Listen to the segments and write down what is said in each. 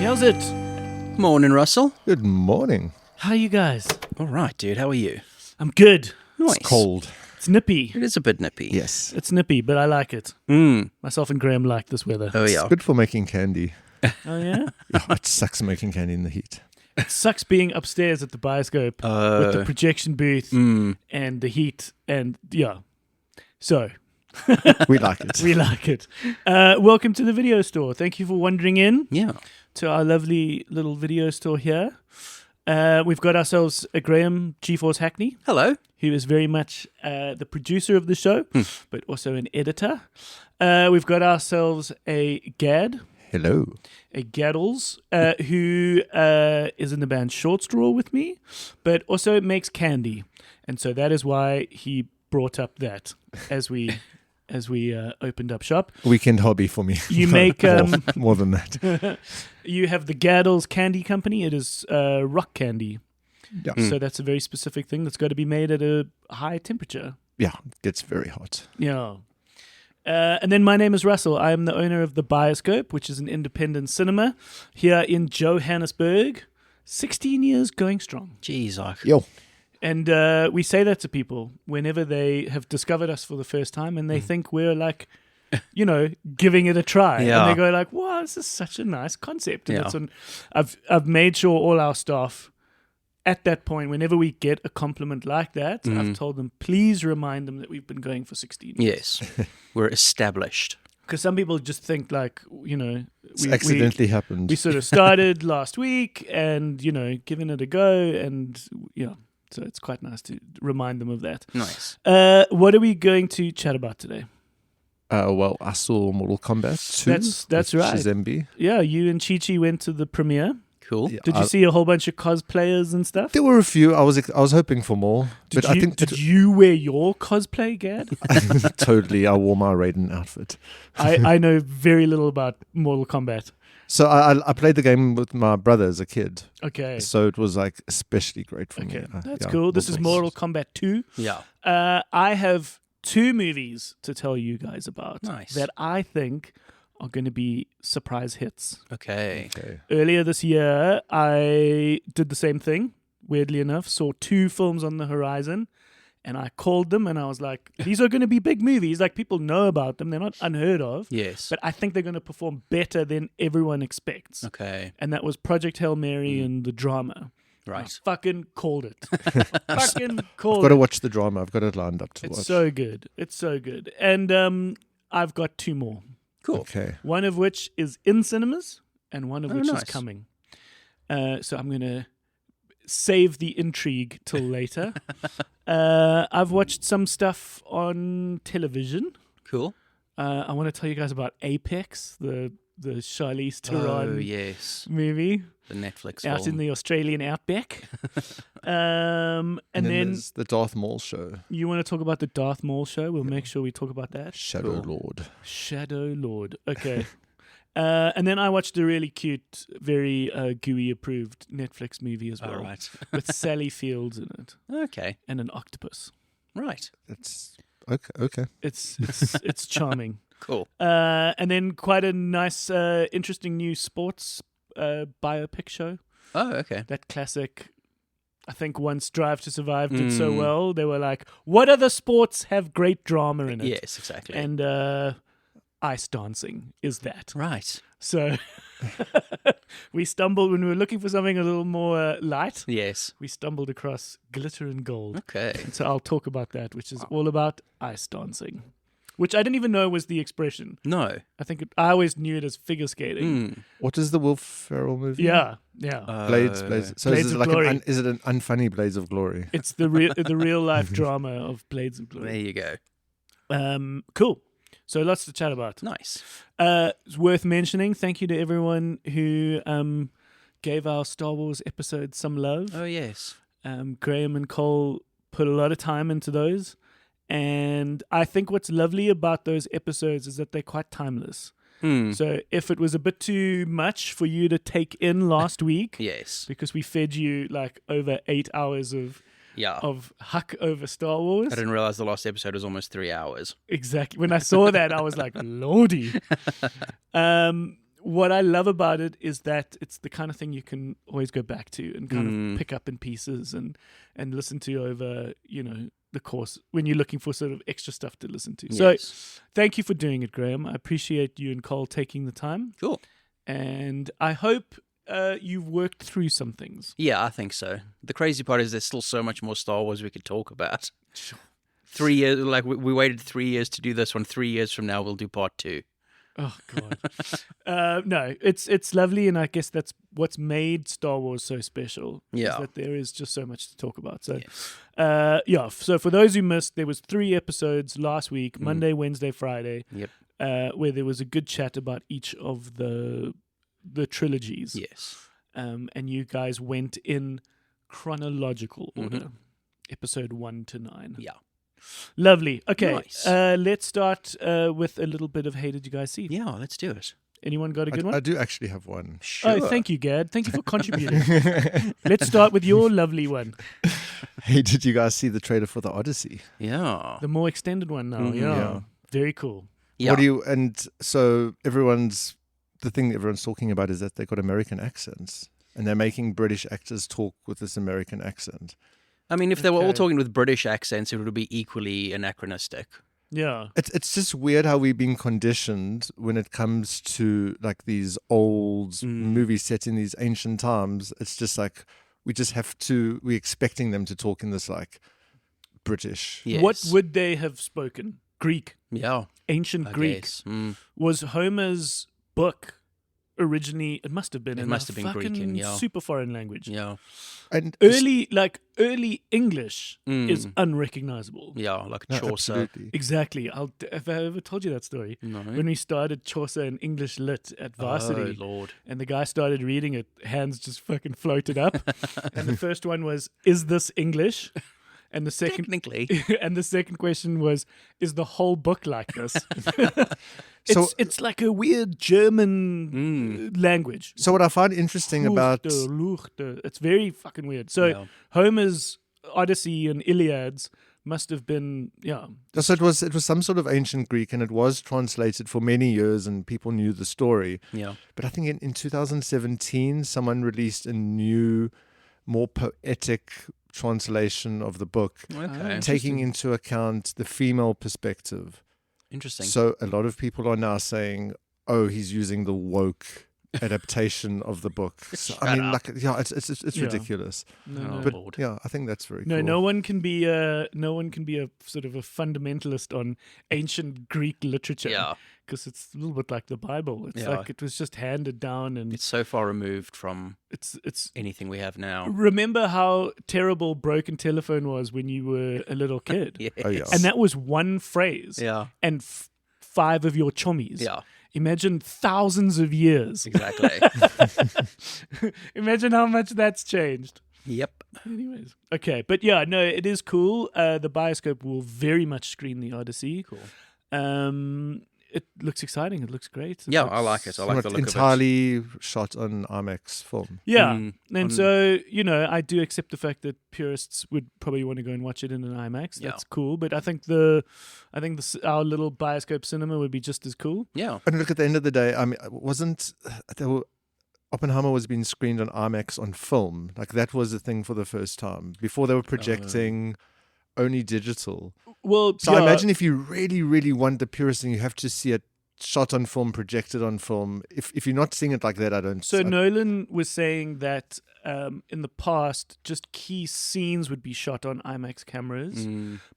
how's it? Morning, Russell. Good morning. How are you guys? All right, dude. How are you? I'm good. Nice. It's cold. It's nippy. It is a bit nippy. Yes. It's nippy, but I like it. Myself and Graham like this weather. Oh, yeah. It's good for making candy. Oh, yeah? Yeah, it sucks making candy in the heat. It sucks being upstairs at the bioscope with the projection booth and the heat and, yeah. So... We like it. We like it. Welcome to the video store. Thank you for wandering in Yeah. to our lovely little video store here. We've got ourselves a Graham GeForce Hackney, Hello. who is very much the producer of the show, but also an editor. We've got ourselves a Gad, Hello. a Gaddles, who is in the band Short Straw with me, but also makes candy. And so that is why he brought up that as we opened up shop. Weekend hobby for me. You make... more than that. You have the Gaddles Candy Company. It is rock candy. Yeah. So that's a very specific thing that's got to be made at a high temperature. Yeah, it gets very hot. Yeah. And then my name is Russell. I am the owner of The Bioscope, which is an independent cinema here in Johannesburg. 16 years going strong. Jeez, Yo. And we say that to people whenever they have discovered us for the first time and they think we're like, you know, giving it a try. Yeah. And they go like, wow, this is such a nice concept. And Yeah. I've made sure all our staff at that point, whenever we get a compliment like that, I've told them, please remind them that we've been going for 16 years. Yes. We're established. Because some people just think like, you know, It's accidentally happened. we sort of started last week and, you know, giving it a go and, yeah. So it's quite nice to remind them of that. Nice. What are we going to chat about today? Well, I saw Mortal Kombat 2. That's with right. Shizembe. Yeah, you and Chi-Chi went to the premiere. Cool. Yeah, Did you see a whole bunch of cosplayers and stuff? There were a few. I was hoping for more. Did but I think did you wear your cosplay, Gad? totally, I wore my Raiden outfit. I know very little about Mortal Kombat. So I played the game with my brother as a kid. Okay. So it was like especially great for me. Okay, that's Yeah, cool. This is Mortal Mortal Kombat 2. Yeah. I have 2 movies to tell you guys about Nice. that I think are going to be surprise hits. Okay. Okay. Earlier this year, I did the same thing, weirdly enough, saw 2 films on the horizon, and I called them and I was like, these are going to be big movies. Like, people know about them. They're not unheard of. Yes. But I think they're going to perform better than everyone expects. Okay. And that was Project Hail Mary and the drama. Right. I fucking called it. Fucking called I've got to it. watch the drama. I've got it lined up to It's watch. so good. It's so good. And I've got 2 more. Cool. Okay. One of which is in cinemas and one of which nice. is coming. So I'm going to save the intrigue till later. I've watched some stuff on television. Cool. I want to tell you guys about Apex, the Charlize Theron Oh, yes. movie The Netflix out film. in the Australian outback. And then there's the Darth Maul show. you want to talk about the Darth Maul show? We'll make sure we talk about that. Shadow Cool. Lord. Shadow Lord. Okay. And then I watched a really cute, very GUI approved Netflix movie as well. All right. With Sally Fields in it Okay. and an octopus. Right. It's okay. It's charming. Cool. And then quite a nice, interesting new sports biopic show. Oh, okay. That classic. I think once Drive to Survive did so well, they were like, what other sports have great drama in it? Yes, exactly. And ice dancing is that. Right. So we stumbled when we were looking for something a little more light. Yes. We stumbled across glitter and gold. Okay. And so I'll talk about that, which is all about ice dancing, which I didn't even know was the expression. No. I always knew it as figure skating. What is the Will Ferrell movie? Yeah. Blades. So Blades is of it like Glory. is it an unfunny Blades of Glory? It's the real life drama of Blades of There Glory. you go. Cool. So lots to chat about. Nice. It's worth mentioning. Thank you to everyone who gave our Star Wars episode some love. Oh, yes. Graham and Cole put a lot of time into those. And I think what's lovely about those episodes is that they're quite timeless. So if it was a bit too much for you to take in last week, Yes. because we fed you like over 8 hours of huck over Star Wars. I didn't realize the last episode was almost 3 hours. Exactly. When I saw that, I was like, Lordy. what I love about it is that it's the kind of thing you can always go back to and kind of pick up in pieces and listen to over, the course when you're looking for sort of extra stuff to listen to. Yes. So thank you for doing it, Graham. I appreciate you and Cole taking the time. Cool. And I hope you've worked through some things. Yeah, I think so. The crazy part is there's still so much more Star Wars we could talk about. 3 years, like we waited 3 years to do this one. 3 years from now, we'll do part 2. Oh God! No, it's lovely, and I guess that's what's made Star Wars so special. Yeah, is that there is just so much to talk about. So, So for those who missed, there was 3 episodes last week: Monday, Wednesday, Friday. Yep. Where there was a good chat about each of the trilogies. Yes. And you guys went in chronological order, episode 1 to 9. Yeah. Lovely. Okay, Nice. let's start with a little bit of Hey Did You Guys See? Yeah, let's do it. Anyone got a good one? I do actually have one. Sure. Oh, thank you, Gad. Thank you for contributing. Let's start with your lovely one. Hey, did you guys see the trailer for the Odyssey? Yeah. The more extended one now. Yeah. Very cool. Yeah. What do you? And so the thing everyone's talking about is that they got American accents, and they're making British actors talk with this American accent. I mean, if they were all Okay. talking with British accents, it would be equally anachronistic. Yeah. It's just weird how we've been conditioned when it comes to like these old movies set in these ancient times. It's just like we're expecting them to talk in this like British. Yes. What would they have spoken? Greek. Yeah. Ancient I Greek. guess. Was Homer's book originally? It must have been. It in must a have been Greek, fucking yeah. super foreign language. Yeah. And Early English is unrecognizable. Yeah, like no, Chaucer. absolutely. Exactly. Have I ever told you that story? No. When we started Chaucer in English Lit at Varsity, Oh, Lord. and the guy started reading it, hands just fucking floated up. And the first one was, "Is this English?" And the second, Technically. and the second question was, "Is the whole book like this?" So- it's like a weird German language. So what I find interesting about It's very fucking weird. So Yeah. Homer's Odyssey and Iliads must have been, so it was some sort of ancient Greek, and it was translated for many years, and people knew the story. Yeah. But I think in 2017, someone released a new, more poetic translation of the book, Okay. taking into account the female perspective. Interesting. So a lot of people are now saying, "Oh, he's using the woke adaptation of the book." So, I mean, up. like, yeah, it's Yeah. ridiculous. Oh, But Lord. yeah, I think that's very No, cool. no one can be a sort of a fundamentalist on ancient Greek literature. Yeah. Because it's a little bit like the Bible. It's Yeah. like it was just handed down, and It's so far removed from it's. anything we have now. Remember how terrible broken telephone was when you were a little kid, Yes. Oh, yeah. and that was one phrase, Yeah. and 5 of your chommies. Yeah. Imagine thousands of years. Exactly. Imagine how much that's changed. Yep. Anyways, okay, but yeah, no, it is cool. The Bioscope will very much screen the Odyssey. Cool. It looks exciting. It looks great. Yeah, I like it. I like the look of it. entirely shot on IMAX film. Yeah, Mm, and so I do accept the fact that purists would probably want to go and watch it in an IMAX. Yeah. That's cool, but I think our little Bioscope cinema would be just as cool. Yeah. And look, at the end of the day, I mean, Oppenheimer was being screened on IMAX on film. Like that was a thing for the first time. Before they were projecting only digital. Well, So I imagine if you really, really want the purest thing, you have to see it shot on film, projected on film. If you're not seeing it like that, I don't. So Nolan was saying that in the past, just key scenes would be shot on IMAX cameras,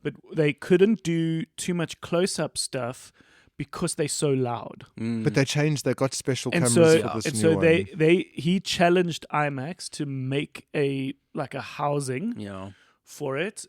but they couldn't do too much close-up stuff because they're so loud. But they changed. They got special And cameras so, for this and new so one. he challenged IMAX to make a housing Yeah. for it.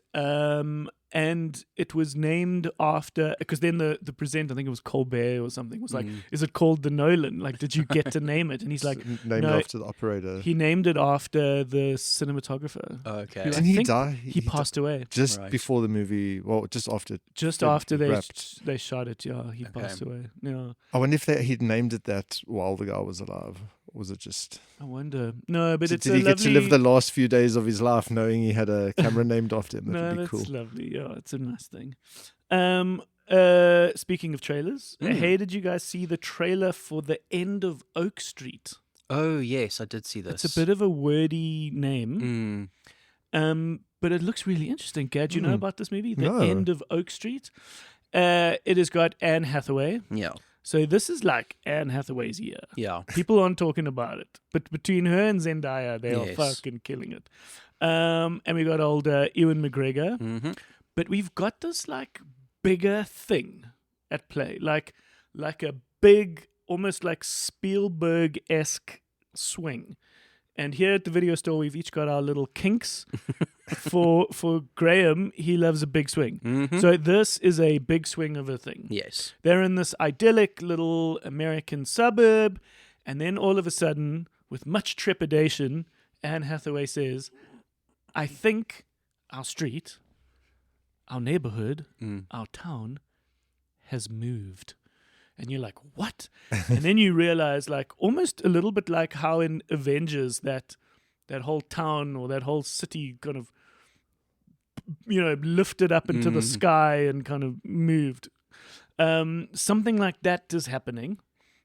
And it was named after, because then the presenter, I think it was Colbert or something, was like, is it called the Nolan? Like, did you get to name it? And he's like, named no, after the operator. he named it after the cinematographer. Okay. and I he think died. He passed away. just Right. before the movie. Well, just after. Just it after they wrapped. they shot it, yeah, he passed away. Yeah, I wonder if he'd named it that while the guy was alive. Or was it just? I wonder. No, but Did it's he a get lovely... to live the last few days of his life knowing he had a camera named after him? That No, would be that's cool. lovely. Yeah, it's a nice thing. speaking of trailers, hey, did you guys see the trailer for The End of Oak Street? Oh, yes, I did see this. It's a bit of a wordy name, but it looks really interesting. Gad, do you know about this movie? The End of Oak Street? It has got Anne Hathaway. Yeah. So this is like Anne Hathaway's year. Yeah. People aren't talking about it. But between her and Zendaya, they are fucking killing it. And we got old Ewan McGregor. Mm-hmm. But we've got this like bigger thing at play. Like a big, almost like Spielberg-esque swing. And here at the video store, we've each got our little kinks. For Graham, he loves a big swing. Mm-hmm. So this is a big swing of a thing. Yes. They're in this idyllic little American suburb, and then all of a sudden, with much trepidation, Anne Hathaway says, I think our street, our neighborhood, our town has moved. And you're like, what? And then you realize, like, almost a little bit like how in Avengers that whole town or that whole city kind of, lifted up into the sky and kind of moved. Something like that is happening.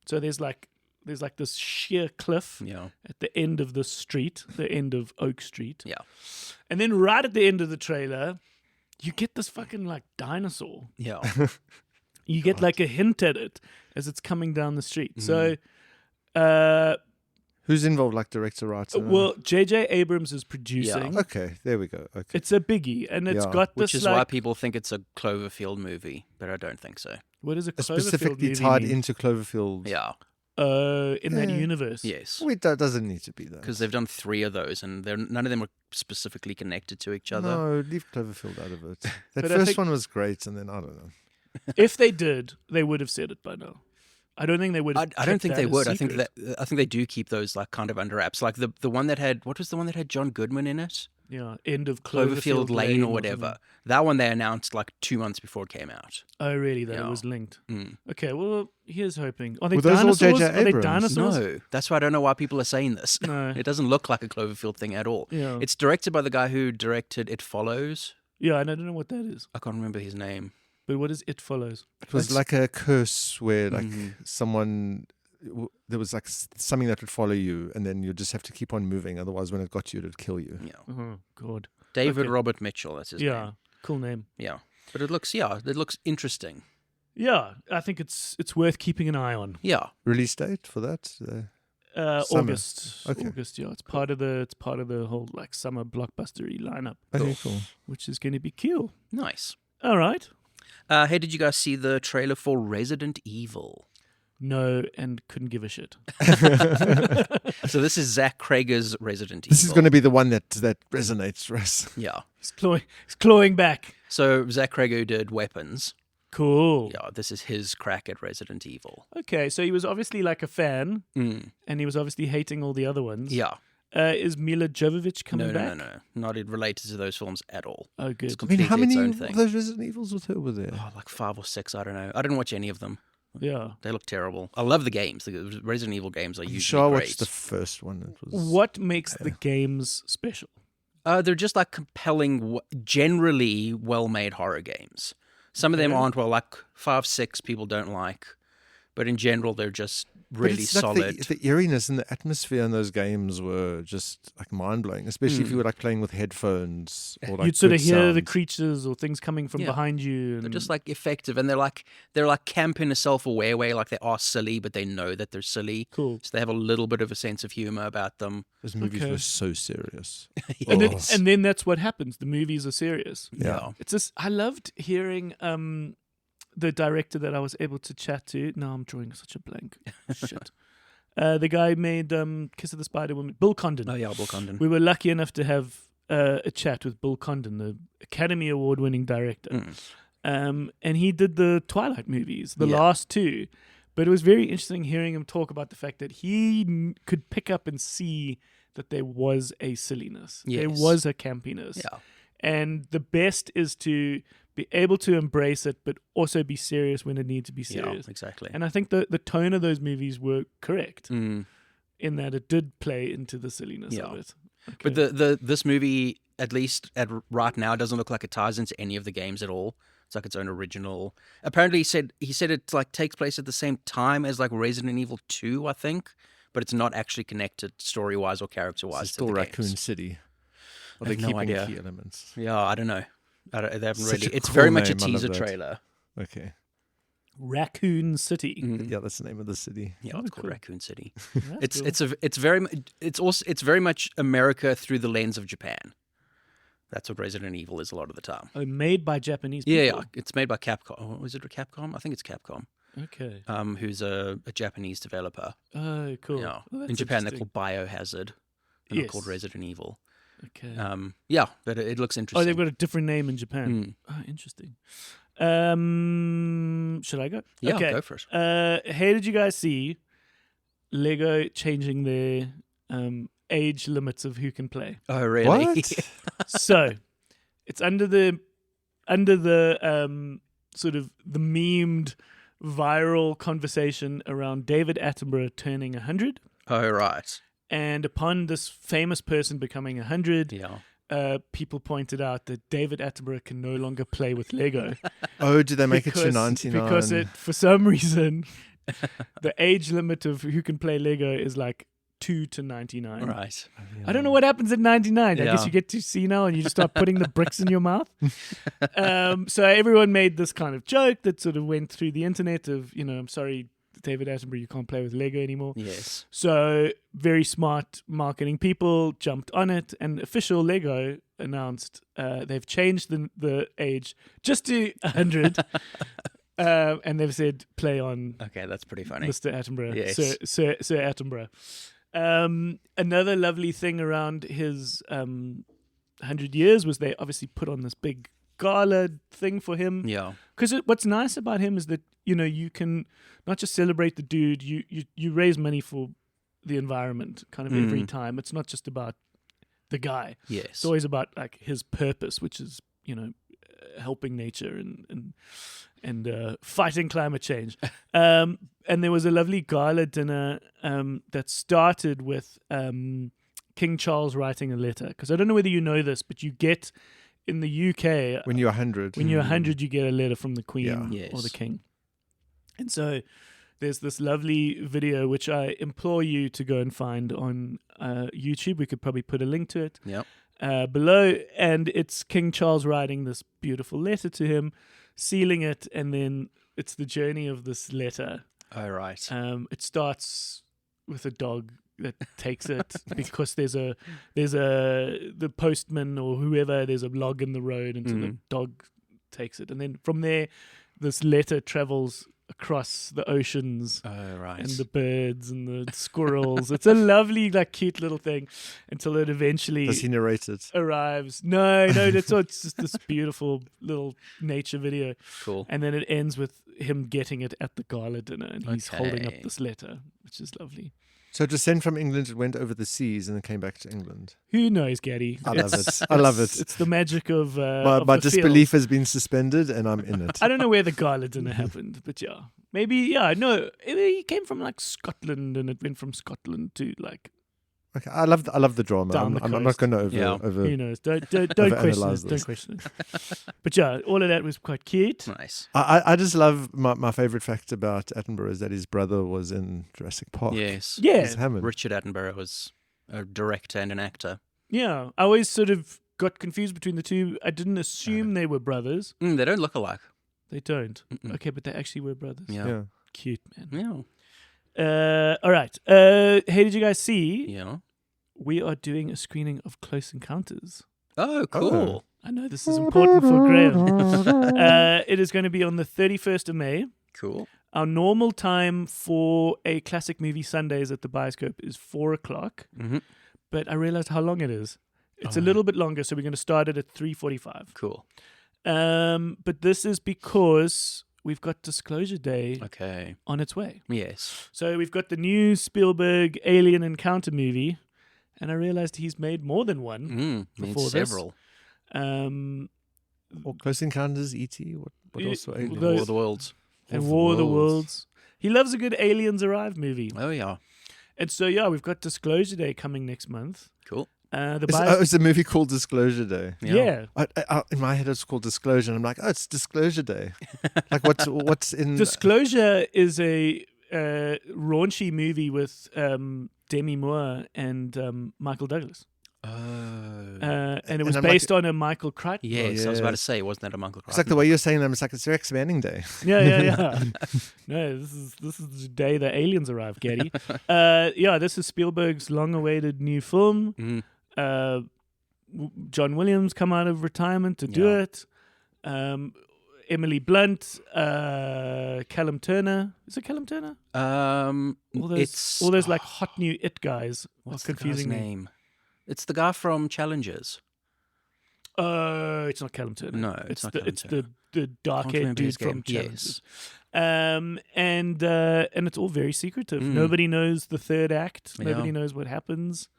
So there's like this sheer cliff at the end of the street, the end of Oak Street. Yeah. And then right at the end of the trailer, you get this fucking like dinosaur. Yeah. You get like a hint at it as it's coming down the street. So, who's involved, like director, writer? well, J.J. Abrams is producing. Yeah. Okay, there we go. Okay. It's a biggie, and it's got this Which is why people think it's a Cloverfield movie, but I don't think so. What is a Cloverfield specifically movie tied mean? into Cloverfield. Yeah. In that universe. Yes. Wait, that doesn't need to be that. Because they've done 3 of those, and none of them were specifically connected to each other. No, leave Cloverfield out of it. That But I first think- one was great, and then I don't know. If they did, they would have said it by now. I don't think they would. I don't think they would. I think they do keep those like kind of under wraps. Like the one that had what was the one that had John Goodman in it? Yeah, end of Cloverfield Lane or something. whatever. That one they announced like 2 months before it came out. Oh, really? That it Yeah. was linked. Mm. Okay, well, here's hoping. Are they Were those all dinosaurs? J.J. Are they Abrams? dinosaurs? No, that's why I don't know why people are saying this. No. It doesn't look like a Cloverfield thing at all. Yeah. It's directed by the guy who directed It Follows. Yeah, and I don't know what that is. I can't remember his name. But what is It Follows? It was like a curse where like someone there was like something that would follow you, and then you just have to keep on moving. Otherwise, when it got you, it'd kill you. Yeah. Oh, God. David Okay. Robert Mitchell, that's his Yeah, name. cool name. Yeah. But it looks interesting. Yeah, I think it's worth keeping an eye on. Yeah. Release date for that? Summer. August. Okay. August, yeah. It's part of the whole like summer blockbustery lineup, Okay, cool. which is going to be cool. Nice. All right. Hey, did you guys see the trailer for Resident Evil? No, and couldn't give a shit. So this is Zach Cregger's Resident Evil. This is going to be the one that resonates for us. Yeah. He's clawing back. So Zach Cregger did Weapons. Cool. Yeah, this is his crack at Resident Evil. Okay, so he was obviously like a fan, Mm. and he was obviously hating all the other ones. Yeah. Is Mila Jovovich coming back? No. Not related to those films at all. Oh, good. It's I mean, completely how many its own of thing. those Resident Evils with her were there? Oh, like 5 or 6, I don't know. I didn't watch any of them. Yeah. They look terrible. I love the games. The Resident Evil games are I'm usually sure I great. watched the first one. It was What makes the games special? They're just like compelling, generally well-made horror games. Some of them aren't like 5, 6 people don't like, but in general they're just really it's like solid. the eeriness and the atmosphere in those games were just like mind blowing, especially if you were like playing with headphones or like You'd sort of good hear the sound. creatures or things coming from Yeah. behind you. And They're just like effective, and they're like camp in a self-aware way. Like they are silly, but they know that they're silly. cool. So they have a little bit of a sense of humor about them. Those movies Okay. were so serious. And Oh. then that's what happens. The movies are serious. Yeah. It's just I loved hearing the director that I was able to chat to. Now I'm drawing such a blank. Shit. The guy made Kiss of the Spider Woman, Bill Condon. Oh yeah, Bill Condon. We were lucky enough to have a chat with Bill Condon, the Academy Award winning director. And he did the Twilight movies, the Yeah. last 2. But it was very interesting hearing him talk about the fact that he could pick up and see that there was a silliness. There Yes. was a campiness. Yeah. And the best is to be able to embrace it, but also be serious when it needs to be serious. Yeah, exactly. And I think the tone of those movies were correct Mm. in that it did play into the silliness Yeah. of it. Okay. But this movie, at least right now, doesn't look like it ties into any of the games at all. It's like its own original. Apparently, he said it like takes place at the same time as like Resident Evil 2, I think, but it's not actually connected story-wise or character-wise. It's still to the Raccoon games. City. Are I they have no keeping idea. key elements? Yeah, I don't know. They haven't Such really. a It's cool very much a name, I love teaser that. trailer. Okay. Raccoon City. Yeah, that's the name of the city. Yeah, Oh, it's called cool. Raccoon City. That's cool. It's very much America through the lens of Japan. That's what Resident Evil is a lot of the time. Oh, made by Japanese Yeah, people. it's made by Capcom. Oh, is it a Capcom? I think it's Capcom. Okay. Who's a Japanese developer. Oh, cool. Yeah. Well, that's In Japan, they're interesting. called Biohazard. And they're called Yes. Resident Evil. Okay. Yeah, but it looks interesting. Oh, they've got a different name in Japan. Oh, interesting. Should I go? Yeah, okay. go for it. Hey, did you guys see Lego changing their age limits of who can play? Oh, really? What? So it's under the sort of the memed viral conversation around David Attenborough turning 100, Oh, right. and upon this famous person becoming 100, Yeah. people pointed out that David Attenborough can no longer play with Lego. Oh, did they make it to Because- 99? Because for some reason, the age limit of who can play Lego is like 2 to 99. Right. I don't know what happens at 99. I guess Yeah. you get to senile and you just start putting the bricks in your mouth. So everyone made this kind of joke that sort of went through the internet of, I'm sorry, David Attenborough, you can't play with Lego anymore. Yes. So very smart marketing people jumped on it, and official Lego announced they've changed the age just to 100. And they've said play on Okay, that's pretty funny. Mr. Attenborough, Yes. Sir Attenborough. Another lovely thing around his 100 years was they obviously put on this big gala thing for him. Yeah. Because what's nice about him is that you can not just celebrate the dude, you raise money for the environment kind of every time. It's not just about the guy. Yes. It's always about like his purpose, which is helping nature and fighting climate change. And there was a lovely gala dinner that started with King Charles writing a letter. Because I don't know whether you know this, but you get in the UK When you're 100. when you're 100, you get a letter from the Queen Yeah. or the Yes. King. And so there's this lovely video which I implore you to go and find on YouTube. We could probably put a link to it. Yep. Below, and it's King Charles writing this beautiful letter to him, sealing it, and then it's the journey of this letter. Oh, right. It starts with a dog that takes it because there's the postman or whoever, there's a log in the road, and so the dog takes it, and then from there, this letter travels across the oceans. Oh, right. And the birds and the squirrels. It's a lovely, like, cute little thing until it eventually Does he narrate it? arrives. No, that's all. It's just this beautiful little nature video. Cool. And then it ends with him getting it at the gala dinner, and he's holding up Okay. this letter, which is lovely. So to send from England, it went over the seas and then came back to England. Who knows, Gary? I love it. I love it. It's the magic of My the disbelief field. has been suspended and I'm in it. I don't know where the gala dinner happened, but yeah. Maybe, no. He came from like Scotland, and it went from Scotland to like, Okay, I love the drama. Down I'm the not coast. going to Yeah. over. who knows? Don't question it. Overanalyze Don't this. question it. But yeah, all of that was quite cute. Nice. I just love my favorite fact about Attenborough is that his brother was in Jurassic Park. Yes. Yeah, It's Hammond. Richard Attenborough was a director and an actor. yeah. I always sort of got confused between the two. I didn't assume they were brothers. They don't look alike. They don't. Mm-mm. Okay, but they actually were brothers. Yeah. Yeah. Cute, man. Yeah. All right. Hey, did you guys see? Yeah. We are doing a screening of Close Encounters. Oh, cool. I know this is important for Graham. It is going to be on the 31st of May. Cool. Our normal time for a classic movie Sundays at the Bioscope is 4:00. Mm-hmm. But I realized how long it is. It's a Oh. little bit longer, so we're going to start it at 3:45. Cool. But this is because we've got Disclosure Day Okay. on its way. Yes. So we've got the new Spielberg Alien Encounter movie, and I realized he's made more than one. Need Before this. several. Or Close Encounters, E.T. What Yeah, else? well, Alien? those- War of the Worlds. And War of the Worlds. He loves a good Aliens Arrive movie. Oh, yeah. And so, yeah, we've got Disclosure Day coming next month. Cool. It's a movie called Disclosure Day. Yeah. In my head, it's called Disclosure, and I'm like, oh, it's Disclosure Day. Like, what's in Disclosure is a raunchy movie with Demi Moore and Michael Douglas. And it was based on a Michael Crichton. Yes, I was about to say, wasn't that a Michael Crichton? It's like the way you're saying them. It's like it's Rex Manning Day. Yeah. No, this is the day the aliens arrive, Getty. This is Spielberg's long-awaited new film. John Williams come out of retirement to do it. Emily Blunt, Callum Turner. Is it Callum Turner? All those like hot new It guys. What's confusing the guy's name? It's the guy from Challengers. It's not Callum Turner. No, it's not Callum Turner. It's the dark-haired dude from Challengers. And it's all very secretive. Nobody knows the third act. Nobody knows what happens.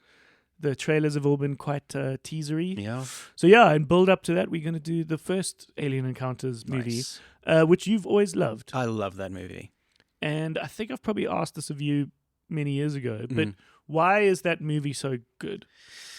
The trailers have all been quite teasery. Yeah. So and build up to that, we're going to do the first Alien Encounters movie, which you've always loved. I love that movie. And I think I've probably asked this of you many years ago, but why is that movie so good?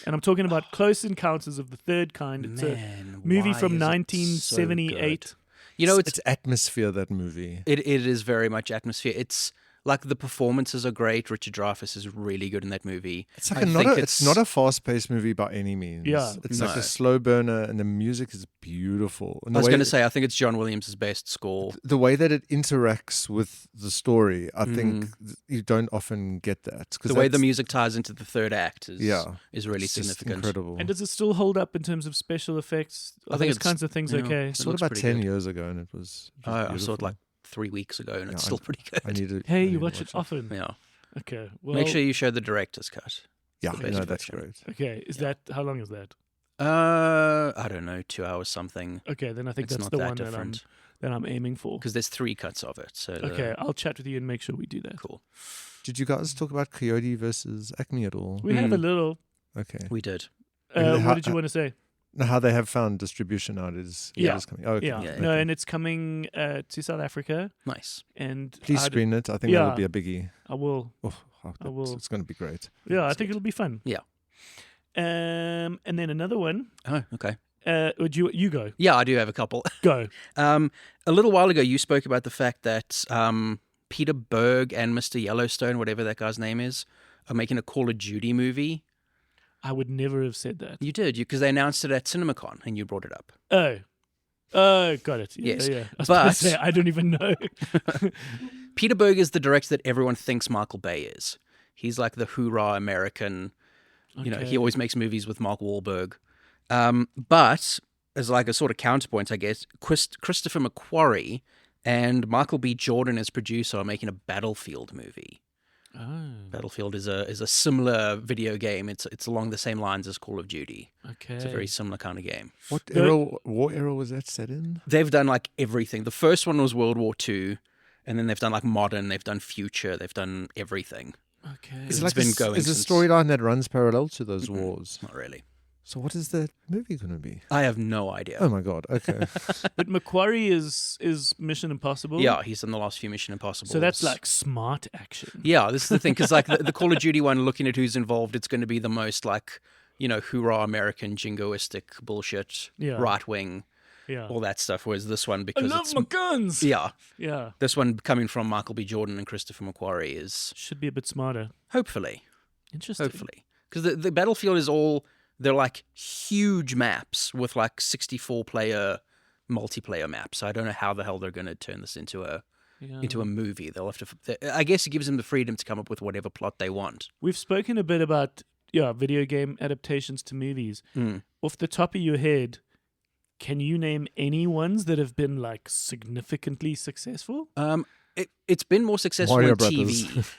And I'm talking about Close Encounters of the Third Kind. It's a movie from 1978. So you know, it's atmosphere, that movie. It is very much atmosphere. It's like the performances are great. Richard Dreyfuss is really good in that movie. It's like it's not a fast-paced movie by any means. Yeah, it's like a slow burner, and the music is beautiful. And I was going to say, I think it's John Williams' best score. The way that it interacts with the story, I think you don't often get that. The way the music ties into the third act is really it's significant. Incredible. And does it still hold up in terms of special effects? I think those kinds of things okay? I saw it about 10 years ago, and it was I saw it like 3 weeks ago, and it's still pretty good. You watch it often. Yeah. Okay. Well, make sure you show the director's cut. Yeah, that's great. Okay. That how long is that? I don't know, 2 hours something. Okay, then I think that's the one that I'm aiming for. Because there's 3 cuts of it. So I'll chat with you and make sure we do that. Cool. Did you guys talk about Coyote versus Acme at all? We have a little. Okay. We did. What did you want to say? How they have found distribution now is coming. Oh, okay. Yeah. No, and it's coming to South Africa. Nice. And please screen it. I think that would be a biggie. I will. I will. It's going to be great. Yeah, I think it'll be fun. Yeah. And then another one. Oh, okay. Would you go? Yeah, I do have a couple. Go. A little while ago, you spoke about the fact that Peter Berg and Mr. Yellowstone, whatever that guy's name is, are making a Call of Duty movie. I would never have said that. You did, because they announced it at CinemaCon, and you brought it up. Oh, got it. Yes. Yeah. But I don't even know. Peter Berg is the director that everyone thinks Michael Bay is. He's like the hoorah American. You know, he always makes movies with Mark Wahlberg. But as like a sort of counterpoint, I guess, Christopher McQuarrie and Michael B. Jordan as producer are making a Battlefield movie. Oh. Battlefield is a similar video game. It's along the same lines as Call of Duty. Okay. It's a very similar kind of game. What war era was that set in? They've done like everything. The first one was World War II, and then they've done like modern, they've done future, they've done everything. Okay. Is it a storyline that runs parallel to those wars? Not really. So what is the movie going to be? I have no idea. Oh my God, okay. But Macquarie is Mission Impossible? Yeah, he's done the last few Mission Impossibles. So that's like smart action. Yeah, this is the thing, because like the Call of Duty one, looking at who's involved, it's going to be the most like, you know, hoorah American jingoistic bullshit, right-wing, all that stuff, whereas this one, because I love my guns! Yeah. Yeah. This one coming from Michael B. Jordan and Christopher McQuarrie is... should be a bit smarter. Hopefully. Interesting. Hopefully. Because the Battlefield is all... They're like huge maps with like 64-player multiplayer maps. I don't know how the hell they're going to turn this into a movie. They'll have to. I guess it gives them the freedom to come up with whatever plot they want. We've spoken a bit about video game adaptations to movies. Off the top of your head, can you name any ones that have been like significantly successful? It's been more successful Mario on TV.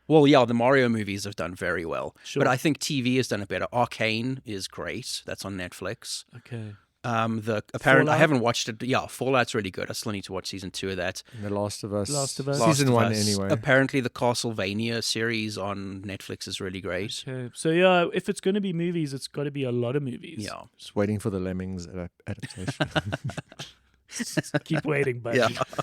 Well, yeah, the Mario movies have done very well. Sure. But I think TV has done it better. Arcane is great. That's on Netflix. Okay. I haven't watched it. Yeah, Fallout's really good. I still need to watch season 2 of that. And The Last of Us. Last Season of 1 Us. anyway. Apparently the Castlevania series on Netflix is really great. Okay. So if it's going to be movies, it's got to be a lot of movies. Yeah. Just waiting for the Lemmings adaptation. Keep waiting, buddy.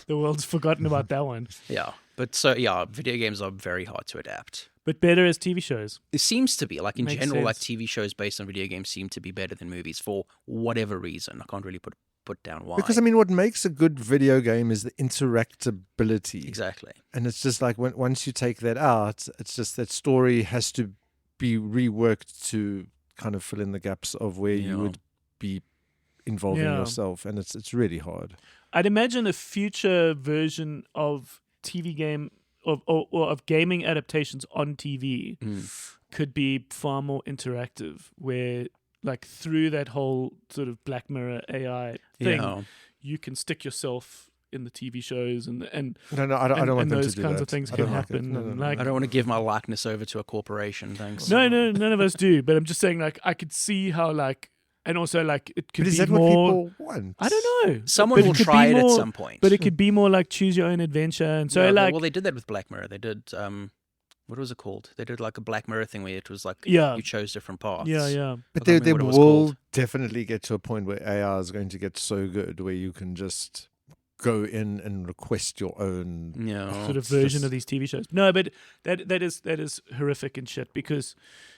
The world's forgotten about that one. Yeah. But so, yeah, video games are very hard to adapt. but better as TV shows. It seems to be, like, in Makes general, like, sense. TV shows based on video games seem to be better than movies for whatever reason. I can't really put down why. Because, I mean, what makes a good video game is the interactability. Exactly. And it's just like once you take that out, it's just that story has to be reworked to kind of fill in the gaps of where you would be involving yourself. And it's really hard. I'd imagine a future version of TV game or of gaming adaptations on TV could be far more interactive, where like through that whole sort of Black Mirror AI thing, you can stick yourself in the TV shows and no, I don't want them those to do kinds that. of things I can don't like it. happen. No, and no. like, I don't want to give my likeness over to a corporation, thanks. no, none of us do. But I'm just saying, like, I could see how, like, and also like it could But is be that more. what people want? I don't know. Someone But will it could try be it at more- some point. But it could be more like choose your own adventure, and so like, well, they did that with Black Mirror. They did what was it called? They did like a Black Mirror thing where it was like Yeah. you chose different paths. yeah. But I there can't remember what it was will called. definitely get to a point where AI is going to get so good where you can just go in and request your own. Yeah. Sort of it's version just- of these TV shows. No, but that is horrific and shit, because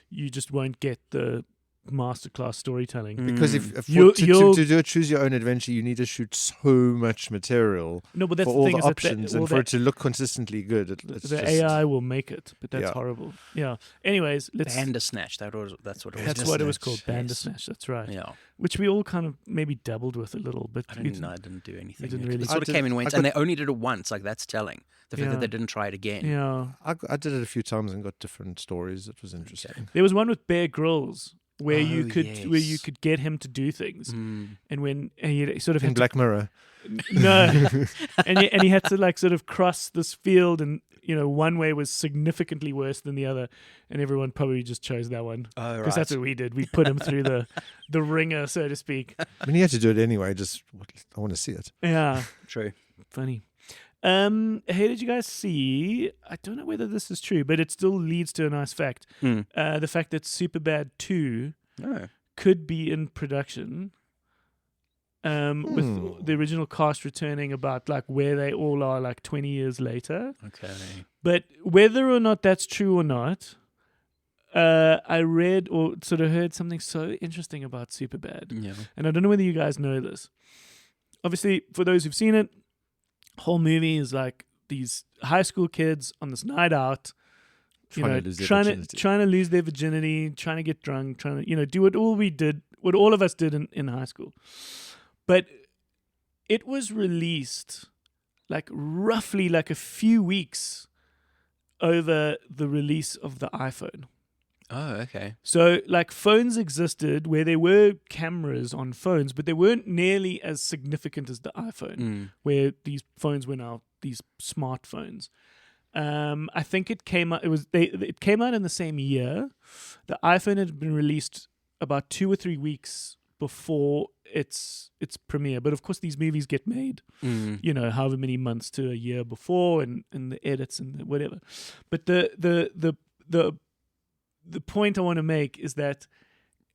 you just won't get the masterclass storytelling. Because if You'll- to do a choose your own adventure, you need to shoot so much material No, but that's for the all thing the is that options, all and for that- it to look consistently good. It's the just, AI will make it, but that's Yeah. horrible. Yeah. Anyways, let's. Bandersnatch. That's what it was. That's what it was called, Bandersnatch, Bandersnatch. That's right. Yeah. Which we all kind of maybe dabbled with a little bit. I didn't do anything. didn't It really- sort of I came did- in once, I and got- they only did it once. Like, that's telling. The fact Yeah. that they didn't try it again. Yeah. I did it a few times and got different stories. It was interesting. There was one with Bear Grylls where you Oh, could yes. get him to do things, and when and he sort of In had Black Mirror, no, and he had to like sort of cross this field, and one way was significantly worse than the other, and everyone probably just chose that one Oh, because that's what we did. We put him through the ringer, so to speak. I mean, you had to do it anyway. Just I want to see it. Ah, Yeah, True. funny. Hey, did you guys see? I don't know whether this is true, but it still leads to a nice fact. The fact that Superbad 2 Oh. could be in production, with the original cast returning about like where they all are like 20 years later. Okay. But whether or not that's true or not, I read or sort of heard something so interesting about Superbad. Yeah. And I don't know whether you guys know this. Obviously, for those who've seen it, whole movie is like these high school kids on this night out, Trying to lose their trying virginity. to lose their virginity, trying to get drunk, trying to do what all of us did in high school. But it was released like roughly like a few weeks over the release of the iPhone. Oh, okay. So, like, phones existed where there were cameras on phones, but they weren't nearly as significant as the iPhone, where these phones were now these smartphones. I think it came out. It came out in the same year. The iPhone had been released about 2 or 3 weeks before its premiere. But of course, these movies get made, however many months to a year before, and the edits and the whatever. But the point I want to make is that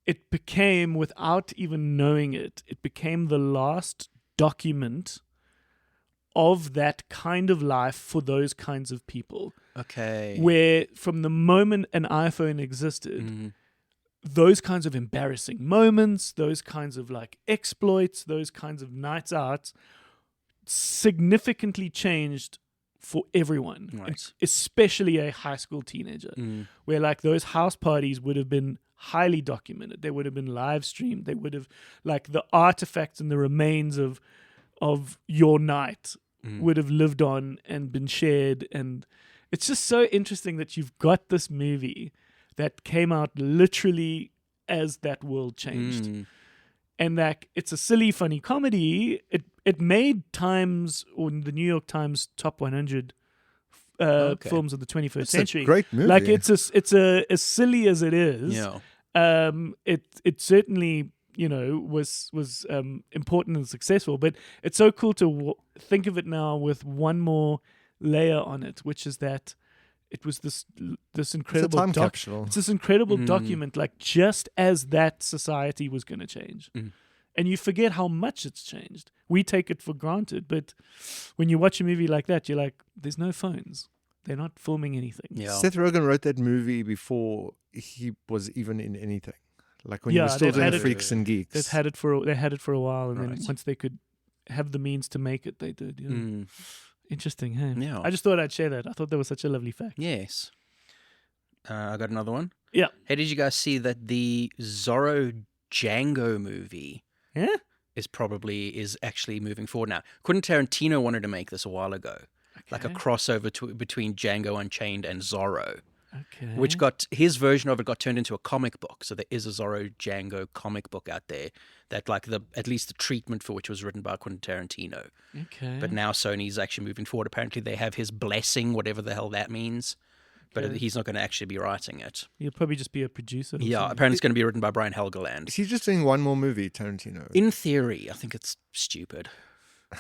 it became, without even knowing it became the last document of that kind of life for those kinds of people. Okay. Where from the moment an iPhone existed, those kinds of embarrassing moments, those kinds of like exploits, those kinds of nights out significantly changed for everyone, Right. especially a high school teenager, where like those house parties would have been highly documented. They would have been live streamed. They would have, like, the artifacts and the remains of your night would have lived on and been shared. And it's just so interesting that you've got this movie that came out literally as that world changed. And like, it's a silly, funny comedy. It made Times, or the New York Times top 100 films of the 21st It's century. a great movie. Like, it's as silly as it is. Yeah. It certainly was important and successful. But it's so cool to think of it now with one more layer on it, which is that it was this incredible time capsule. It's this incredible document, like, just as that society was going to change. And you forget how much it's changed. We take it for granted, but when you watch a movie like that, you're like, there's no phones. They're not filming anything. Yeah. Seth Rogen wrote that movie before he was even in anything. Like when he was still they've had doing it- Freaks and Geeks. They had it for a while, and then Right. once they could have the means to make it, they did. Yeah. Mm. Interesting, hey? Yeah. I just thought I'd share that. I thought that was such a lovely fact. Yes. I got another one. Yeah. Hey, did you guys see that the Zorro Django movie Yeah? is actually moving forward now? Quentin Tarantino wanted to make this a while ago, like a Okay. crossover between Django Unchained and Zorro. Okay. Which got his version of it got turned into a comic book. So there is a Zorro Django comic book out there that like at least the treatment for which was written by Quentin Tarantino. Okay. But now Sony's actually moving forward. Apparently they have his blessing, whatever the hell that means. But Okay. he's not going to actually be writing it. He'll probably just be a producer. or Yeah, something. apparently it's going to be written by Brian Helgeland. Is he just doing one more movie, Tarantino? In theory, I think it's stupid.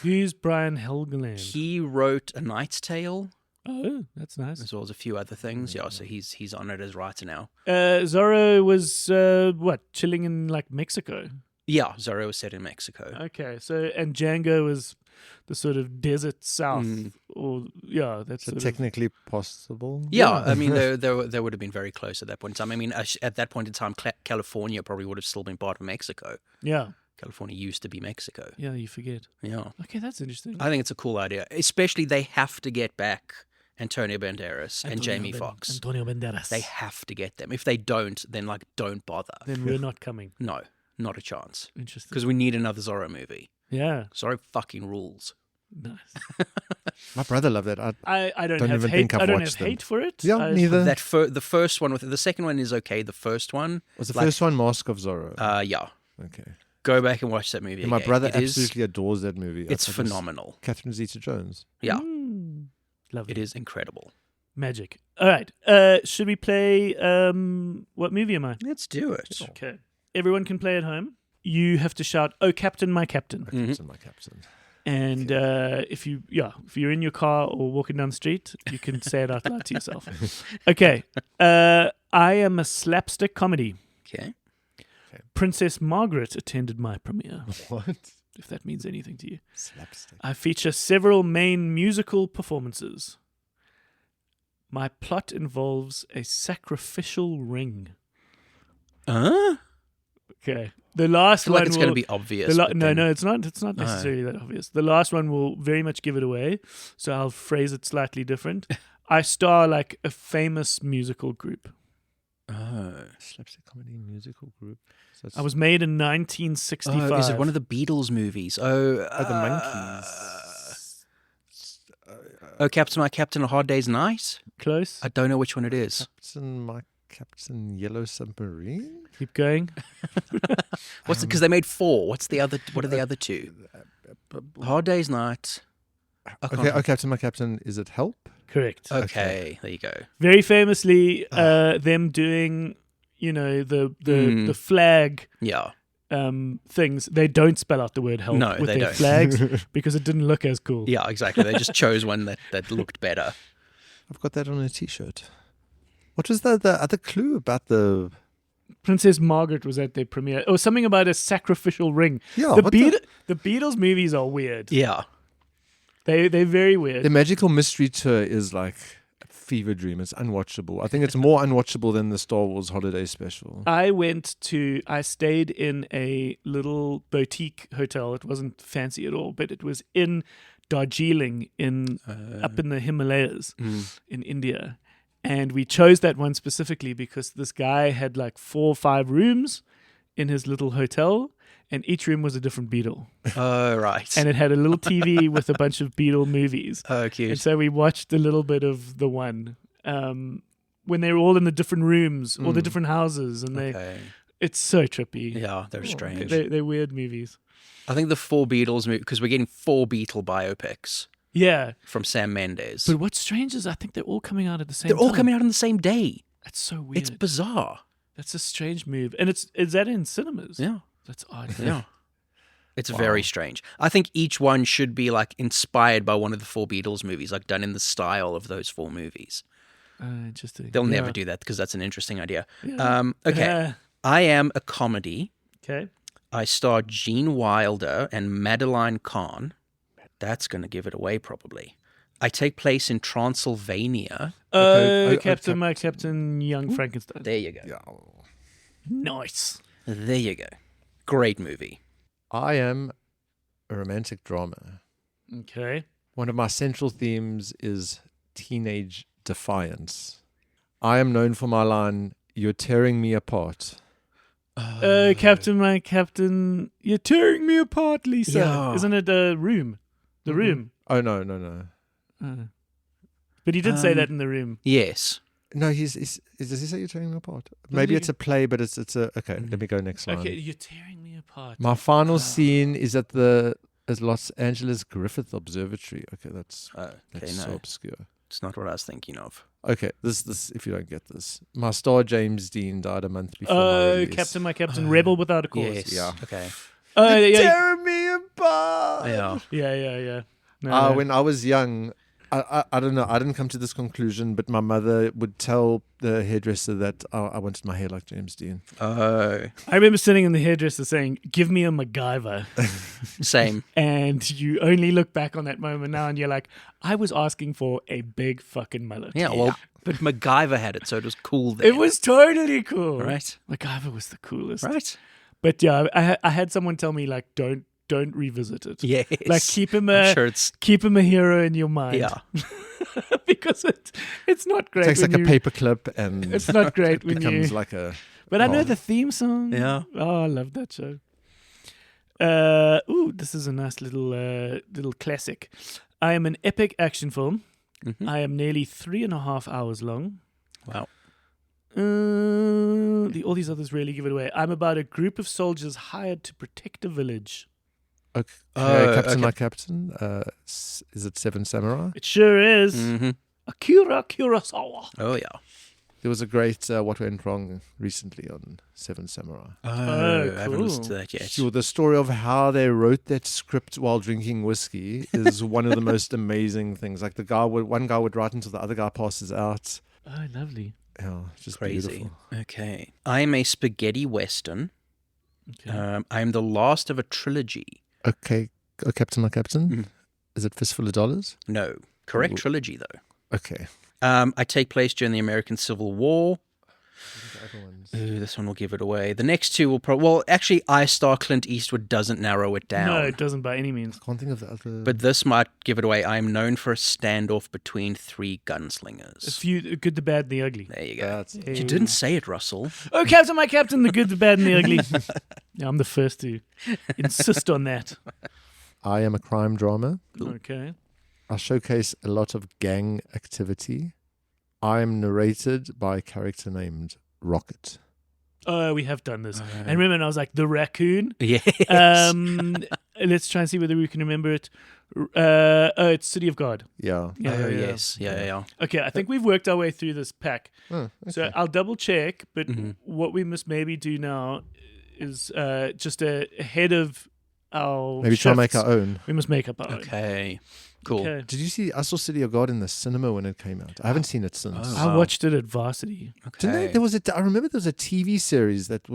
Who's Brian Helgeland? He wrote A Knight's Tale Oh, that's nice. as well as a few other things. Yeah, so he's on it as writer now. Zorro was chilling in like Mexico. Yeah, Zorro was set in Mexico. Okay, so and Django was the sort of desert south, Mm. or that's So sort of, technically possible? Yeah, I mean, they would have been very close at that point in time. I mean, at that point in time, California probably would have still been part of Mexico. yeah. California used to be Mexico. Yeah, you forget. Yeah. Okay, that's interesting. I think it's a cool idea. Especially they have to get back Antonio Banderas and Jamie Foxx. Antonio Banderas. They have to get them. If they don't, then like don't bother. Then we're not coming. No, not a chance. Interesting. Because we need another Zorro movie. Yeah, Zorro fucking rules. nice. My brother loved that. I don't Don't have even hate. think I've I don't have watched them. hate for it. Yeah, neither. The first one the second one is okay. The first one, Was the like- first one Mask of Zorro? yeah. Okay. Go back and watch that movie. And my again. brother It is- absolutely adores that movie. I It's thought it was phenomenal. Catherine Zeta-Jones. Yeah, Lovely. it is incredible. Magic. All right. Should we play? What movie am I? Let's do it. Okay. Everyone can play at home. You have to shout, "Oh, Captain, my Captain!" My captain, my captain. And if you're in your car or walking down the street, you can say it out loud to yourself. Okay. I am a slapstick comedy. Okay. Princess Margaret attended my premiere, What? if that means anything to you. Slapstick. I feature several main musical performances. My plot involves a sacrificial ring. Okay. The I last feel one like it's will, going to be obvious. no, but then- it's not. It's not necessarily that obvious. The last one will very much give it away, so I'll phrase it slightly different. I star like a famous musical group. Oh. Slapstick comedy musical group. So it's I was made in 1965. Oh, is it one of the Beatles movies? Oh, the Monkeys. Oh, Captain, My Captain, A Hard Day's Night? Close? I don't know which one it is. Captain, my captain, Yellow Submarine. Keep going. What's because they made four. What are the other two? Hard Day's Night. I can't- Okay, oh, Captain, my captain. Is it Help? Correct. Okay, there you go. Very famously, them doing, the flag Yeah. things. They don't spell out the word help No, with they their don't. flags because it didn't look as cool. Yeah, exactly. They just chose one that looked better. I've got that on a T-shirt. What was the other clue about the? Princess Margaret was at their premiere. Or something about a sacrificial ring. Yeah, the, what the Beatles movies are weird. Yeah. They're very weird. The Magical Mystery Tour is like a fever dream. It's unwatchable. I think it's more unwatchable than the Star Wars Holiday Special. I stayed in a little boutique hotel. It wasn't fancy at all, but it was in Darjeeling up in the Himalayas in India. And we chose that one specifically because this guy had like 4 or 5 rooms in his little hotel, and each room was a different Beatle. Oh, right. And it had a little TV with a bunch of Beatle movies. Oh, cute. And so we watched a little bit of the one when they were all in the different rooms, all the different houses, and it's so trippy. Yeah, they're strange. They're weird movies. I think the 4 Beatles movie, because we're getting 4 Beatle biopics Yeah. from Sam Mendes. But what's strange is I think they're all coming out at the same They're time. all coming out on the same day. That's so weird. It's bizarre. That's a strange move. And is that in cinemas? Yeah. That's odd. Yeah. It's very strange. I think each one should be like inspired by one of the 4 Beatles movies, like done in the style of those 4 movies. Interesting. They'll Yeah. never do that because that's an interesting idea. Yeah. Okay. I am a comedy. Okay. I star Gene Wilder and Madeline Kahn. That's going to give it away probably. I take place in Transylvania. Captain Young Frankenstein. There you go. Yeah. Nice. There you go. Great movie. I am a romantic drama. Okay. One of my central themes is teenage defiance. I am known for my line, "You're tearing me apart." Captain, you're tearing me apart, Lisa. Yeah. Isn't it The Room? The Room. Oh, no. But he did say that in The Room. Yes. No, does he say you're tearing me apart? Maybe it's a play, but it's a... Okay, let me go next line. Okay, you're tearing me apart. My final scene is at Los Angeles Griffith Observatory. Okay, that's so obscure. It's not what I was thinking of. Okay, this if you don't get this. My star James Dean died a month before my release. Captain, Rebel Without a Cause. Yes. Yeah. Okay. Tearing me apart! Yeah. No. When I was young, I don't know, I didn't come to this conclusion, but my mother would tell the hairdresser that I wanted my hair like James Dean. Oh. I remember sitting in the hairdresser saying, "Give me a MacGyver." Same. And you only look back on that moment now and you're like, I was asking for a big fucking mullet. Yeah, well, but MacGyver had it, so it was cool then. It was totally cool. Right. MacGyver was the coolest. Right. But yeah, I had someone tell me, like, don't revisit it. Yes. Like, keep him I'm sure it's... keep him a hero in your mind. Yeah. Because it's not great. It takes like a paperclip and it's not great it when becomes you... like a... But I know the theme song. Yeah. Oh, I love that show. This is a nice little classic. I am an epic action film. Mm-hmm. I am nearly 3.5 hours long. Wow. All these others really give it away. I'm about a group of soldiers hired to protect a village. Okay, My Captain. Is it Seven Samurai? It sure is. Mm-hmm. Akira Kurosawa. Oh, yeah. There was a great What Went Wrong recently on Seven Samurai. Oh, I haven't cool. listened to that yet. Sure, the story of how they wrote that script while drinking whiskey is one of the most amazing things. Like one guy would write until the other guy passes out. Oh, lovely. Yeah, just Crazy. beautiful. Okay. I am a spaghetti western. Okay. I am the last of a trilogy. Okay, Captain, My Captain. Mm. Is it Fistful of Dollars? No. Correct Ooh. trilogy, though. Okay. I take place during the American Civil War. The other ones? Ooh, this one will give it away. The next two will probably... Well, actually, I Star Clint Eastwood doesn't narrow it down. No, it doesn't by any means. I can't think of the other. But this might give it away. I am known for a standoff between three gunslingers. A few, Good, the Bad, and the Ugly. There you go. That's You didn't say it, Russell. Oh, Captain, My Captain, the Good, the Bad, and the Ugly. Yeah, I'm the first to insist on that. I am a crime drama. Okay. I showcase a lot of gang activity. I am narrated by a character named Rocket. Oh, we have done this. And remember, and I was like, the raccoon. Yes. Let's try and see whether we can remember it. It's City of God. Yeah. Yeah. Yes. Yeah. Okay, I think we've worked our way through this pack. Oh, okay. So I'll double check, but what we must maybe do now is just ahead of our Maybe try and make shifts, our own. we must make up our own. Okay. Cool. Okay. Did you see? I saw City of God in the cinema when it came out. I haven't seen it since. Oh. I watched it at Varsity. Didn't they? Okay. I remember there was a TV series that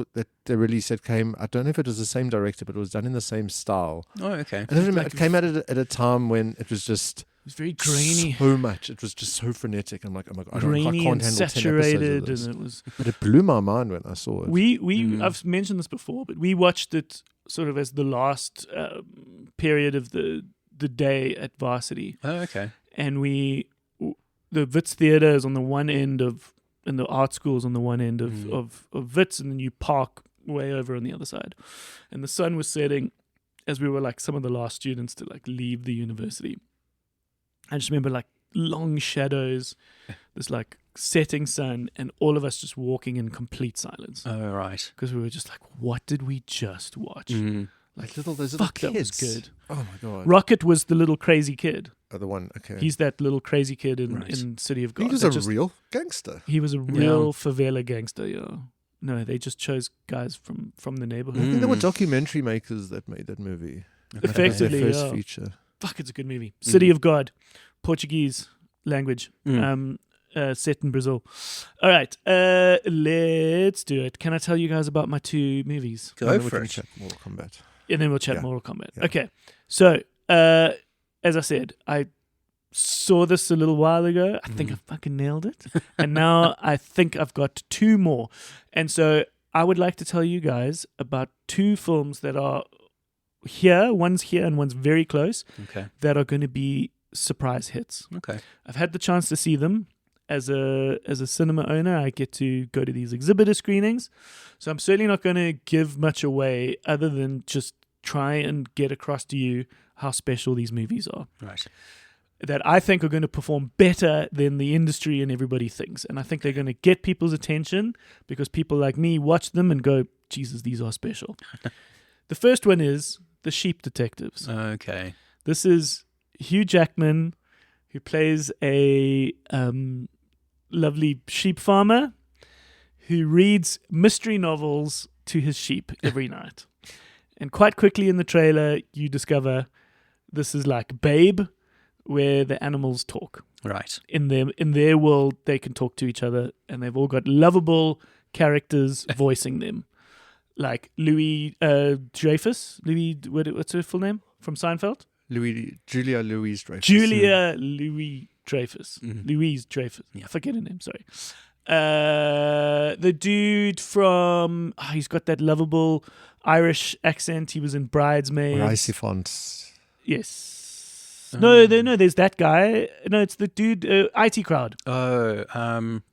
they released that came. I don't know if it was the same director, but it was done in the same style. Oh, okay. And I remember it came out at a time when it was just It was very grainy. so much. It was just so frenetic. I'm like, oh my god, I Grainy can't and handle 10 episodes saturated, of this. and it was. But it blew my mind when I saw it. I've mentioned this before, but we watched it sort of as the last period of the day at Varsity, Oh, okay. and the Wits Theatre is on the one end of, and the art school's on the one end of Wits, and then you park way over on the other side, and the sun was setting as we were like some of the last students to like leave the university. I just remember like long shadows, this like setting sun, and all of us just walking in complete silence Oh, right. because we were just like, what did we just watch? Like those little Fuck, that was kids. good. Oh my god. Rocket was the little crazy kid. Oh, the one. Okay. He's that little crazy kid Right. in City of God. He was that a just- real gangster. He was a real favela gangster, yeah. No, they just chose guys from the I neighborhood. think there were documentary makers that made that movie. Effectively, That was their first yeah. feature. Fuck, it's a good movie. City of God, Portuguese language, set in Brazil. All right, let's do it. Can I tell you guys about my two movies? Go And then we for can it. check Mortal Kombat. And then we'll chat Yeah. Mortal Kombat. Yeah. Okay, so as I said, I saw this a little while ago. I think I fucking nailed it. And now I think I've got 2 more. And so I would like to tell you guys about 2 films that are here. One's here and one's very close. Okay. That are going to be surprise hits. Okay. I've had the chance to see them. As a cinema owner, I get to go to these exhibitor screenings. So I'm certainly not going to give much away other than just try and get across to you how special these movies are. Right. That I think are going to perform better than the industry and everybody thinks. And I think they're going to get people's attention because people like me watch them and go, Jesus, these are special. The first one is The Sheep Detectives. Okay. This is Hugh Jackman, who plays a lovely sheep farmer who reads mystery novels to his sheep every night. And quite quickly in the trailer, you discover this is like Babe, where the animals talk. Right. In their world, they can talk to each other, and they've all got lovable characters voicing them. Like Dreyfus. What's her full name? From Seinfeld? Julia Louis-Dreyfus. Julia Louis-Dreyfus. Mhm. Louise-Dreyfus. Yeah. I forget her name, sorry. The dude from... he's got that lovable Irish accent. He was in Bridesmaids. Ricey Fonts. Yes. No, there's that guy. No, it's the dude, IT Crowd. Oh,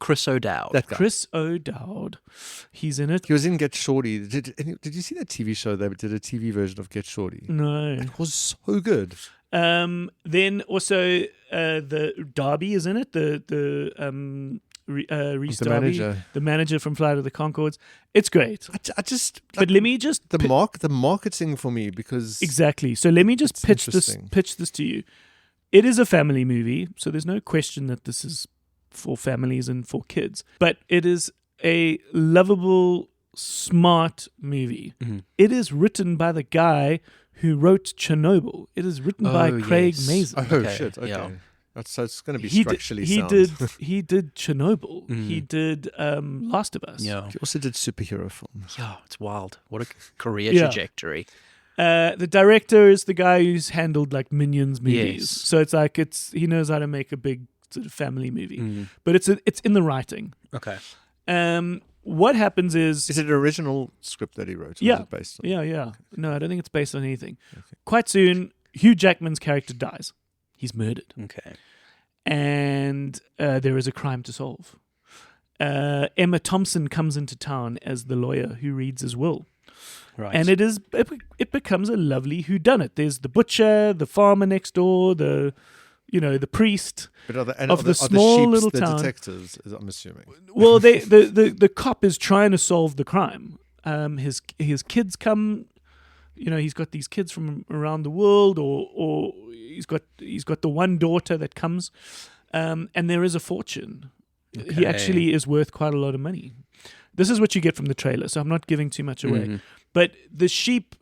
Chris O'Dowd. That guy. Chris O'Dowd. He's in it. He was in Get Shorty. Did you see that TV show? They did a TV version of Get Shorty. No. It was so good. Then also the Darby is in it. The Reese The Darby, manager. the manager from Flight of the Conchords. It's great. I just. But let me just The marketing for me, because exactly. So let me just It's pitch interesting. this to you. It is a family movie, so there's no question that this is for families and for kids. But it is a lovable, smart movie. Mm-hmm. It is written by the guy who wrote Chernobyl. It is written by Craig yes. Mazin. Oh Okay, shit! Okay, yeah. so it's going to be He structurally did, sound. he did Chernobyl. Mhm. He did Last of Us. Yeah. He also did superhero films. Yeah, it's wild. What a career Yeah. trajectory. The director is the guy who's handled like Minions movies. Yes. So it's like he knows how to make a big sort of family movie. Mm. But it's in the writing. Okay. What happens is Is it an original script that he wrote? Or Yeah. is it based on? yeah. No, I don't think it's based on anything. Okay. Quite soon, Hugh Jackman's character dies. He's murdered. Okay. And there is a crime to solve. Emma Thompson comes into town as the lawyer who reads his will. Right. And it becomes a lovely whodunit. There's the butcher, the farmer next door, the priest. But are Of the the small sheeps little the town. detectives? I'm assuming. Well, the cop is trying to solve the crime. His kids come. He's got these kids from around the world, or he's got the one daughter that comes, and there is a fortune. He Okay. actually is worth quite a lot of money. This is what you get from the trailer, so I'm not giving too much away. Mhm. But the sheep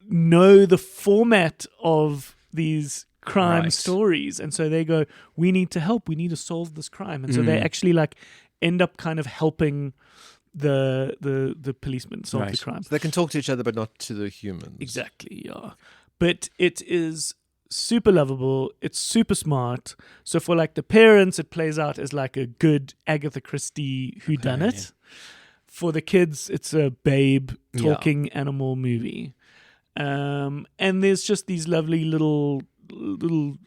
know the format of these crime Right. stories, and so they go, we need to help, we need to solve this crime. And so they actually end up kind of helping the policeman solve Right. the crime. So they can talk to each other, but not to the humans. Exactly, yeah. But it is super lovable. It's super smart. So for like the parents, it plays out as like a good Agatha Christie whodunit. Okay. For the kids, it's a Babe Yeah. talking animal movie. And there's just these lovely little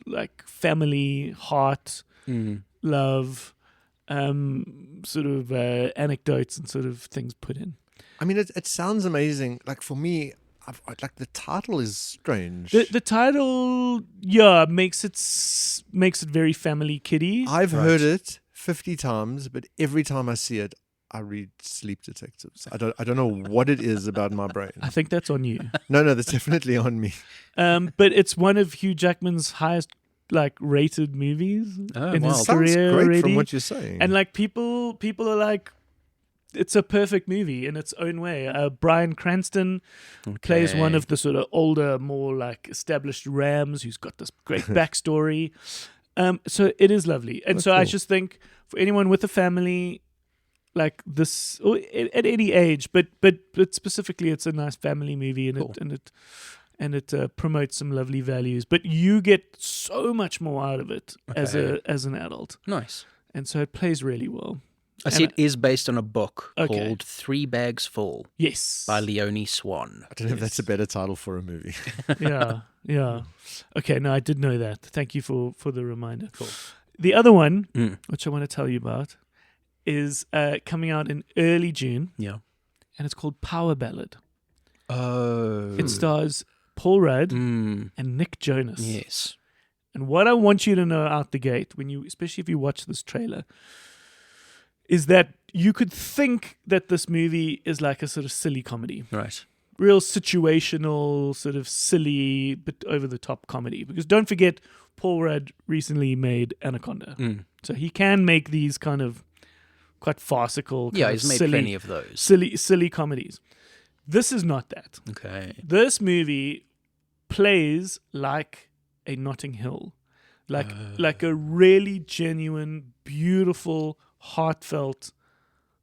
like family heart, Mm. love, sort of anecdotes and sort of things put in. I mean, it sounds amazing. Like for me, like the title is strange. The title, makes it very family kiddie. I've Right. heard it 50 times, but every time I see it, I read Sleep Detectives. I don't know what it is about my brain. I think that's on you. No, that's definitely on me. But it's one of Hugh Jackman's highest rated movies Oh, in wow. his Sounds career great already. from what you're saying. And like people are like, it's a perfect movie in its own way. Bryan Cranston plays Okay. one of the sort of older, more like established Rams who's got this great backstory. So it is lovely. And That's so I cool. just think for anyone with a family like this, or at any age, but specifically it's a nice family movie, and Cool. it and it promotes some lovely values. But you get so much more out of it as an adult. Nice. And so it plays really well. I see it is based on a book Okay. called 3 Bags Full Yes. by Leonie Swan. I don't know if that's a better title for a movie. Yeah. Okay, no, I did know that. Thank you for the reminder. Cool. The other one, which I want to tell you about, is coming out in early June. Yeah. And it's called Power Ballad. Oh. It stars Paul Rudd and Nick Jonas. Yes. And what I want you to know out the gate, especially if you watch this trailer, is that you could think that this movie is like a sort of silly comedy. Right. Real situational, sort of silly, but over-the-top comedy. Because don't forget, Paul Rudd recently made Anaconda. So he can make these kind of quite farcical, he's made plenty of those. Silly comedies. This is not that. Okay. This movie plays like a Notting Hill. Like a really genuine, beautiful, heartfelt,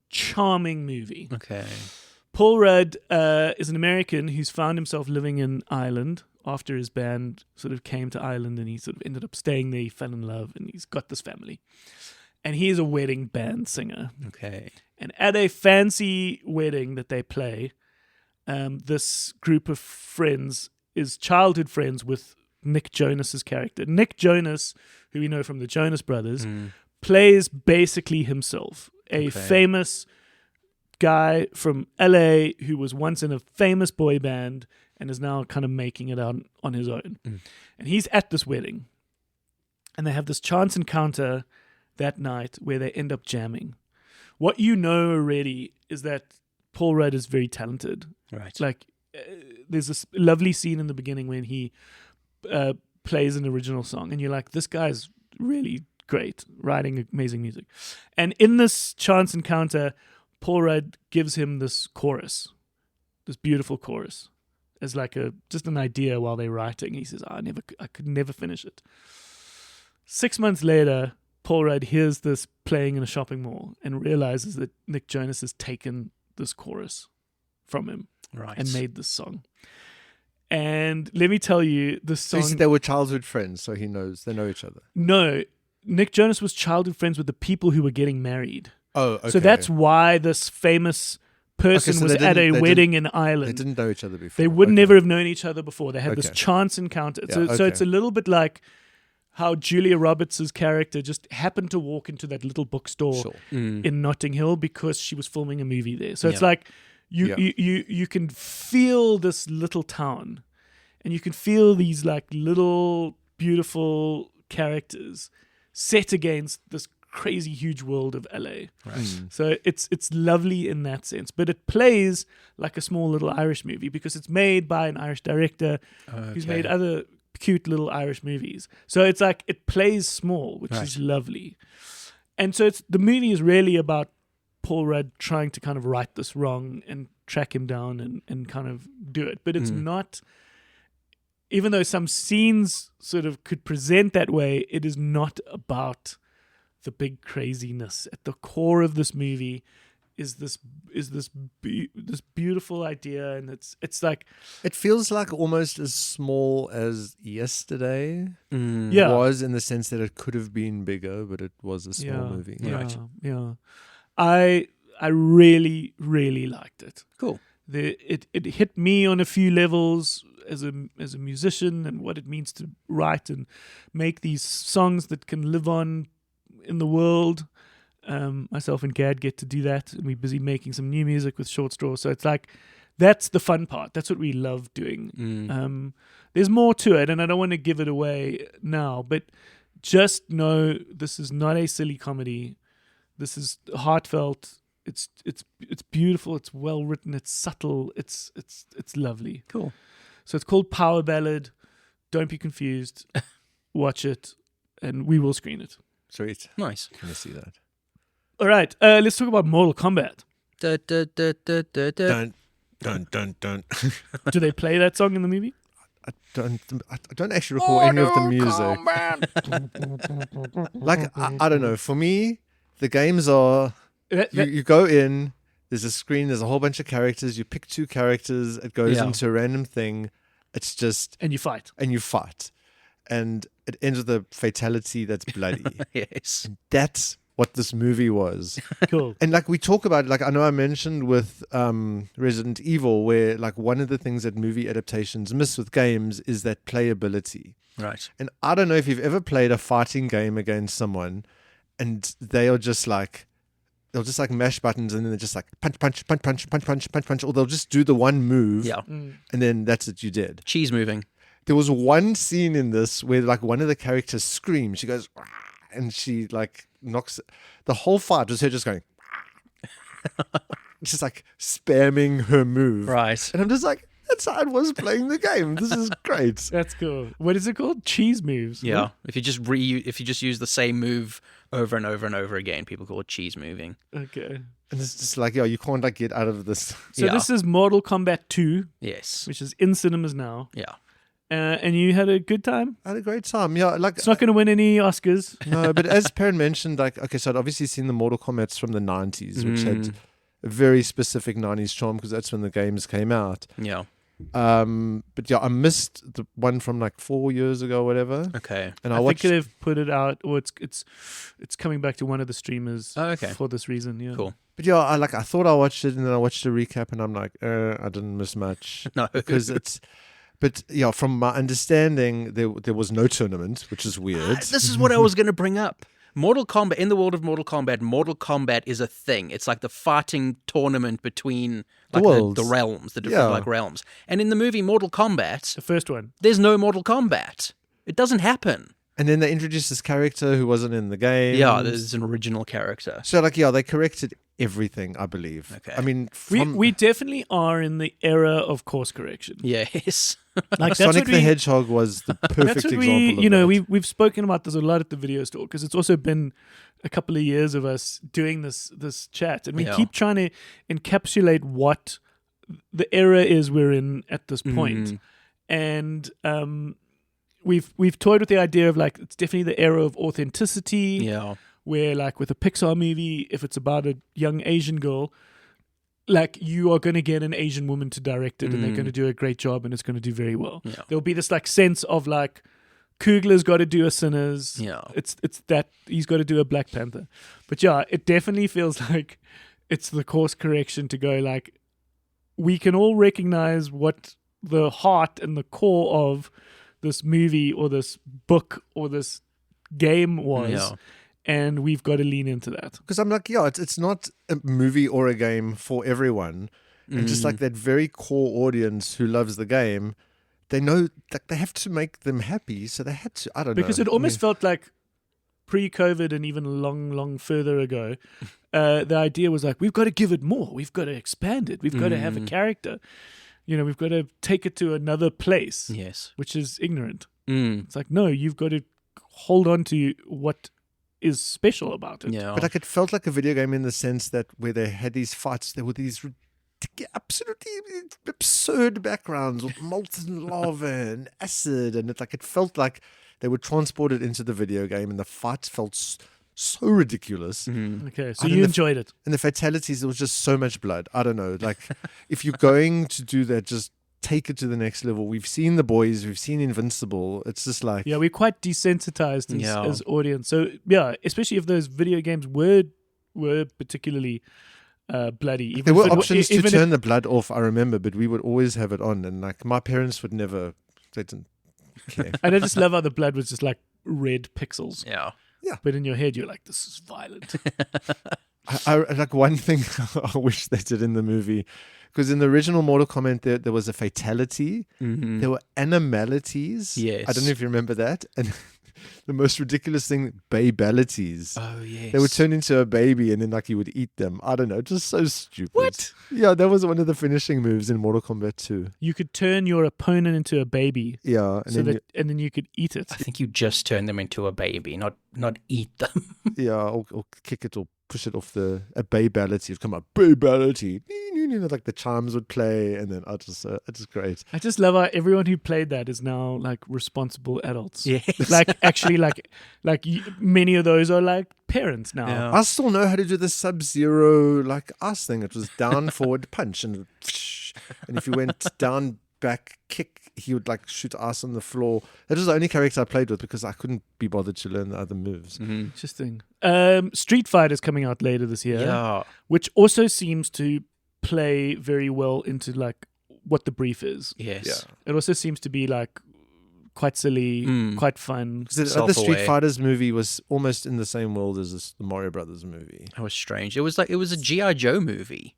charming movie. Okay. Paul Rudd is an American who's found himself living in Ireland after his band sort of came to Ireland, and he sort of ended up staying there. He fell in love, and he's got this family. And he is a wedding band singer. Okay. And at a fancy wedding that they play, this group of friends is childhood friends with Nick Jonas's character. Nick Jonas, who we know from the Jonas Brothers, plays basically himself, a famous guy from LA who was once in a famous boy band and is now kind of making it out on his own. And he's at this wedding, and they have this chance encounter that night where they end up jamming. What you know already is that Paul Rudd is very talented. Right. Like, there's this lovely scene in the beginning when he plays an original song, and you're like, this guy's really great, writing amazing music. And in this chance encounter, Paul Rudd gives him this chorus, this beautiful chorus, as like just an idea while they're writing. He says, I could never finish it. 6 months later, Paul Rudd hears this playing in a shopping mall and realizes that Nick Jonas has taken this chorus from him and made this song. And let me tell you, this song... So they were childhood friends, so they know each other. No, Nick Jonas was childhood friends with the people who were getting married. Oh, okay. So that's why this famous person was at a wedding in Ireland. They didn't know each other before. They would never have known each other before. They had this chance encounter. So it's a little bit like how Julia Roberts' character just happened to walk into that little bookstore in Notting Hill because she was filming a movie there. So it's like you can feel this little town, and you can feel these like little beautiful characters set against this crazy huge world of LA. Right. So it's lovely in that sense, but it plays like a small little Irish movie because it's made by an Irish director who's made other cute little Irish movies. So it's like it plays small, which is lovely. And so the movie is really about Paul Rudd trying to kind of right this wrong and track him down and kind of do it. But it's not, even though some scenes sort of could present that way, it is not about the big craziness. At the core of this movie is this beautiful idea, and it's like it feels like almost as small as Yesterday was, in the sense that it could have been bigger, but it was a small movie. Yeah. I really, really liked it. Cool. It hit me on a few levels as a musician, and what it means to write and make these songs that can live on in the world. Myself and Gad get to do that, and we're busy making some new music with Short Straw. So it's like, that's the fun part. That's what we love doing. There's more to it, and I don't want to give it away now, but just know this is not a silly comedy. This is heartfelt. It's beautiful. It's well written. It's subtle. It's lovely. Cool. So it's called Power Ballad. Don't be confused. Watch it, and we will screen it. Sweet. Nice. Can I see that? All right. Let's talk about Mortal Kombat. Dun, dun, dun, dun. Do they play that song in the movie? I don't actually recall any of the music. Like, I don't know. For me, the games are, you go in, there's a screen, there's a whole bunch of characters, you pick 2 characters, it goes into a random thing. It's just And you fight. and you fight, and it ends with a fatality that's bloody. Yes. That's what this movie was. Cool. And like we talk about, like I know I mentioned with Resident Evil, where like one of the things that movie adaptations miss with games is that playability. Right. And I don't know if you've ever played a fighting game against someone, and they'll just like mash buttons, and then they're just like punch, punch, punch, punch, punch, punch, punch, punch, or they'll just do the one move, Yeah. and then that's it, you did. Cheese moving. There was one scene in this where like one of the characters screams. She goes, "Rah," and she like knocks. The whole fight was her just going, just like spamming her move. Right. And I'm just like, that's how I was playing the game. This is great. That's cool. What is it called? Cheese moves. Yeah. What? If you just use the same move over and over and over again, people call it cheese moving. Okay. And it's just like, you can't like get out of this. So Yeah. this is Mortal Kombat 2, Yes. which is in cinemas now. Yeah. And you had a good time? I had a great time. Yeah, like It's not going to win any Oscars. no, but as Perrin mentioned, like okay, so I'd obviously seen the Mortal Kombats from the 90s, which had Mm. a very specific 90s charm because that's when the games came out. Yeah. But yeah, I missed the one from like 4 years ago, or whatever. Okay. And I I watched. think they've put it out, or it's coming back to one of the streamers Oh, okay. for this reason. Yeah. Cool. But yeah, I thought I watched it, and then I watched a recap, and I'm like, I didn't miss much No. because it's. But yeah, from my understanding, there was no tournament, which is weird. This is what I was going to bring up. Mortal Kombat, in the world of Mortal Kombat is a thing. It's like the fighting tournament between like worlds. the realms, the different Yeah. like realms. And in the movie Mortal Kombat, The first one. there's no Mortal Kombat. It doesn't happen. And then they introduced this character who wasn't in the game. Yeah, there's an original character. So like they corrected everything, I believe. Okay. I mean, We we definitely are in the era of course correction. Yes. Like Sonic the Hedgehog was the perfect That's what example we, of that. we've spoken about this a lot at the video store because it's also been a couple of years of us doing this chat, and we Yeah. keep trying to encapsulate what the era is we're in at this point. And we've toyed with the idea of like it's definitely the era of authenticity. Yeah. Where like with a Pixar movie, if it's about a young Asian girl, like you are going to get an Asian woman to direct it, and they're going to do a great job, and it's going to do very well. Yeah. There'll be this like sense of like Coogler's got to do a Sinners. Yeah. It's that he's got to do a Black Panther. But yeah, it definitely feels like it's the course correction to go like we can all recognize what the heart and the core of this movie or this book or this game was. Yeah. And we've got to lean into that. Because I'm like, it's not a movie or a game for everyone. And just like that very core audience who loves the game, they know that they have to make them happy. So they had to, I don't know. Because it almost felt like pre-COVID and even long further ago, the idea was like, we've got to give it more. We've got to expand it. We've got to have a character. We've got to take it to another place, Yes. which is ignorant. It's like, no, you've got to hold on to what is special about it. Yeah. But like it felt like a video game in the sense that where they had these fights, there were these absolutely absurd backgrounds with molten lava and acid, and it felt like they were transported into the video game, and the fights felt so ridiculous. Okay, so I you don't know enjoyed it. And the fatalities, there was just so much blood. I don't know. Like if you're going to do that, just take it to the next level. We've seen The Boys, we've seen Invincible. It's just like Yeah, we're quite desensitized as audience. So yeah, especially if those video games were particularly bloody. there Even were if it- options to even if- turn the blood off, I remember, but we would always have it on, and like my parents would never, they didn't care. And I just love how the blood was just like red pixels. Yeah. But in your head, you're like, this is violent. I like one thing I wish they did in the movie, because in the original Mortal Kombat there was a fatality. There were animalities. Yes. I don't know if you remember that. And the most ridiculous thing, babalities. Oh, yes. They would turn into a baby and then like you would eat them. I don't know, just so stupid. What? Yeah, that was one of the finishing moves in Mortal Kombat 2. You could turn your opponent into a baby, Yeah, and so then and then you could eat it. I think you just turn them into a baby, not eat them. or kick it or push it off a babality. It'd come up, babality. Like the chimes would play, and then it's just great. I just love how everyone who played that is now like responsible adults. Yes. Like actually, many of those are like parents now. Yeah. I still know how to do the Sub-Zero like ice thing. It was down, forward, punch, and if you went down, back, kick, he would like shoot ice on the floor. That was the only character I played with because I couldn't be bothered to learn the other moves. Interesting. Street Fighter is coming out later this year, Yeah. which also seems to play very well into like what the brief is. Yes. Yeah. It also seems to be like quite silly, quite fun. The other Street Fighters movie was almost in the same world as the Mario Brothers movie. That was strange. It was a G.I. Joe movie.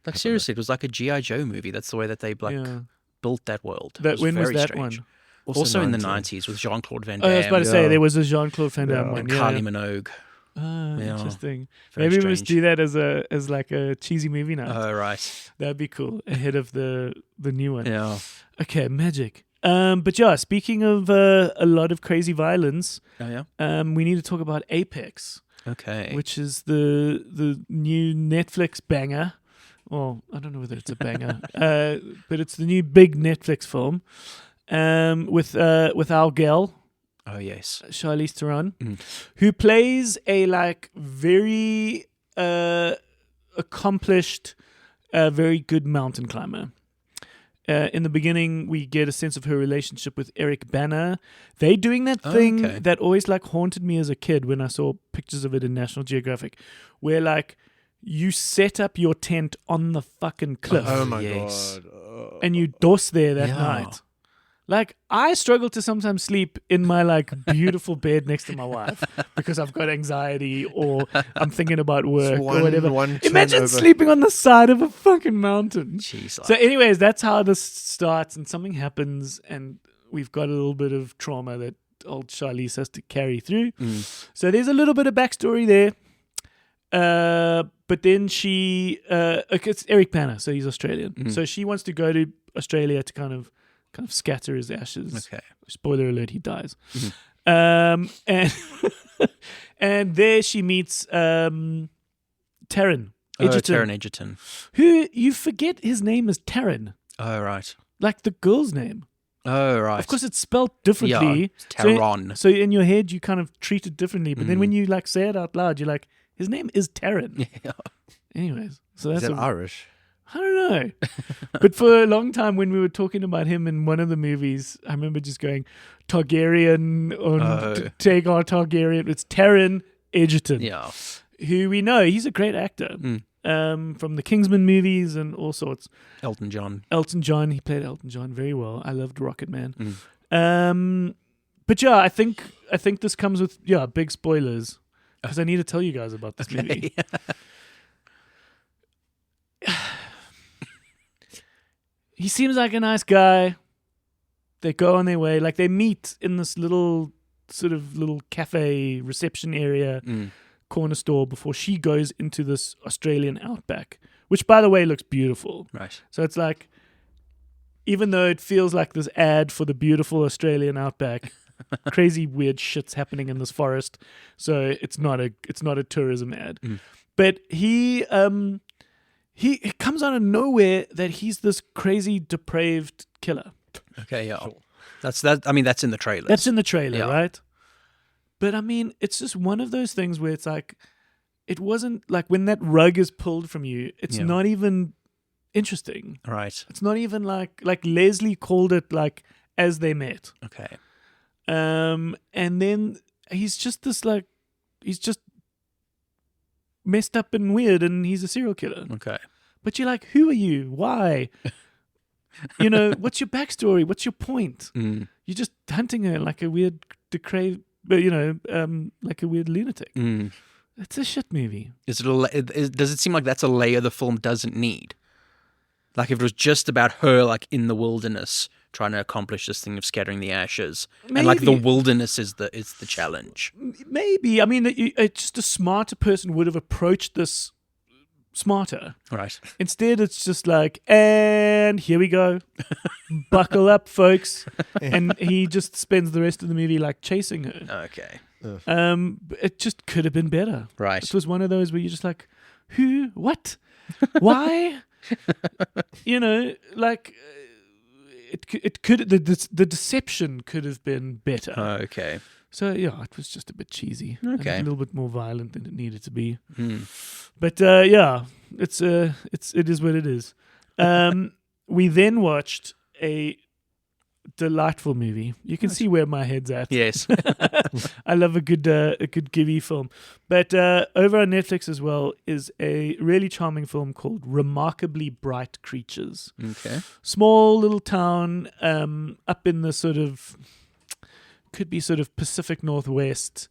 Like seriously, it was like a G.I. Joe movie. That's the way that they built that world. When was that strange. one? Also in the 90s with Jean-Claude Van Damme. I was about to say there was a Jean-Claude Van Damme one. And Kylie Minogue. Interesting. Very Maybe we must strange. do that as like a cheesy movie night. Oh, right. That'd be cool. Ahead of the new one. Yeah. Okay, magic. But yeah, speaking of a lot of crazy violence, Oh, yeah? we need to talk about Apex, Okay. which is the new Netflix banger. Well, I don't know whether it's a banger, but it's the new big Netflix film with our gal, Oh, yes. Charlize Theron, who plays a like very accomplished, very good mountain climber. In the beginning, we get a sense of her relationship with Eric Bana. They doing that thing that always like haunted me as a kid when I saw pictures of it in National Geographic, where like you set up your tent on the fucking cliff. Oh my Yes. god! And you dos there that Yeah. night. Like, I struggle to sometimes sleep in my like beautiful bed next to my wife because I've got anxiety or I'm thinking about work or whatever. Imagine over. sleeping on the side of a fucking mountain. Jeez. So, anyways, that's how this starts, and something happens, and we've got a little bit of trauma that old Charlize has to carry through. So there's a little bit of backstory there. But then she, it's Eric Bana, so he's Australian. So she wants to go to Australia to kind of scatter his ashes. Okay. Spoiler alert: he dies. And and there she meets Taron Egerton, Taron Egerton. who you forget his name is Taron, Oh, right. like the girl's name. Oh, right. Of course, it's spelled differently. Yeah, it's Taron. So in your head, you kind of treat it differently. But then when you like say it out loud, you're like, his name is Taron. Yeah. Anyways, so that's Is that Irish? I don't know. But for a long time when we were talking about him in one of the movies, I remember just going, Targaryen on Tagar Targaryen. It's Taron Egerton, Yeah. who we know, he's a great actor from the Kingsman movies and all sorts. Elton John. Elton John, he played Elton John very well. I loved Rocket Man. But yeah, I think this comes with big spoilers because I need to tell you guys about this movie. He seems like a nice guy. They go on their way. Like they meet in this little cafe reception area, corner store before she goes into this Australian outback, which by the way looks beautiful. Right. So it's like, even though it feels like this ad for the beautiful Australian outback, crazy weird shit's happening in this forest. So it's not a tourism ad. But he it comes out of nowhere that he's this crazy depraved killer. Okay, yeah. That's that. I mean, that's in the trailer. That's in the trailer, Yeah. right? But I mean, it's just one of those things where it's like, it wasn't like when that rug is pulled from you, it's not even interesting. Right. It's not even like Leslie called it like as they met. Okay. And then he's just messed up and weird, and he's a serial killer. Okay. But you're like, who are you? Why? What's your backstory? What's your point? You're just hunting her like a weird depraved, like a weird lunatic. It's a shit movie. Does it seem like that's a layer the film doesn't need? Like if it was just about her, like in the wilderness, trying to accomplish this thing of scattering the ashes, and like the wilderness is the challenge. Maybe. I mean, just a smarter person would have approached this smarter. Right. Instead, it's just like, and here we go. Buckle up, folks. And he just spends the rest of the movie like chasing her. Okay. It just could have been better. Right. It was one of those where you're just like, who? What? Why? It could the deception could have been better. Okay. So yeah, it was just a bit cheesy. Okay. And a little bit more violent than it needed to be. But it is what it is. We then watched a Delightful movie. You can see where my head's at. Yes. I love a good Gibby film. But over on Netflix as well is a really charming film called Remarkably Bright Creatures. Okay. Small little town up in the sort of, could be sort of Pacific Northwest.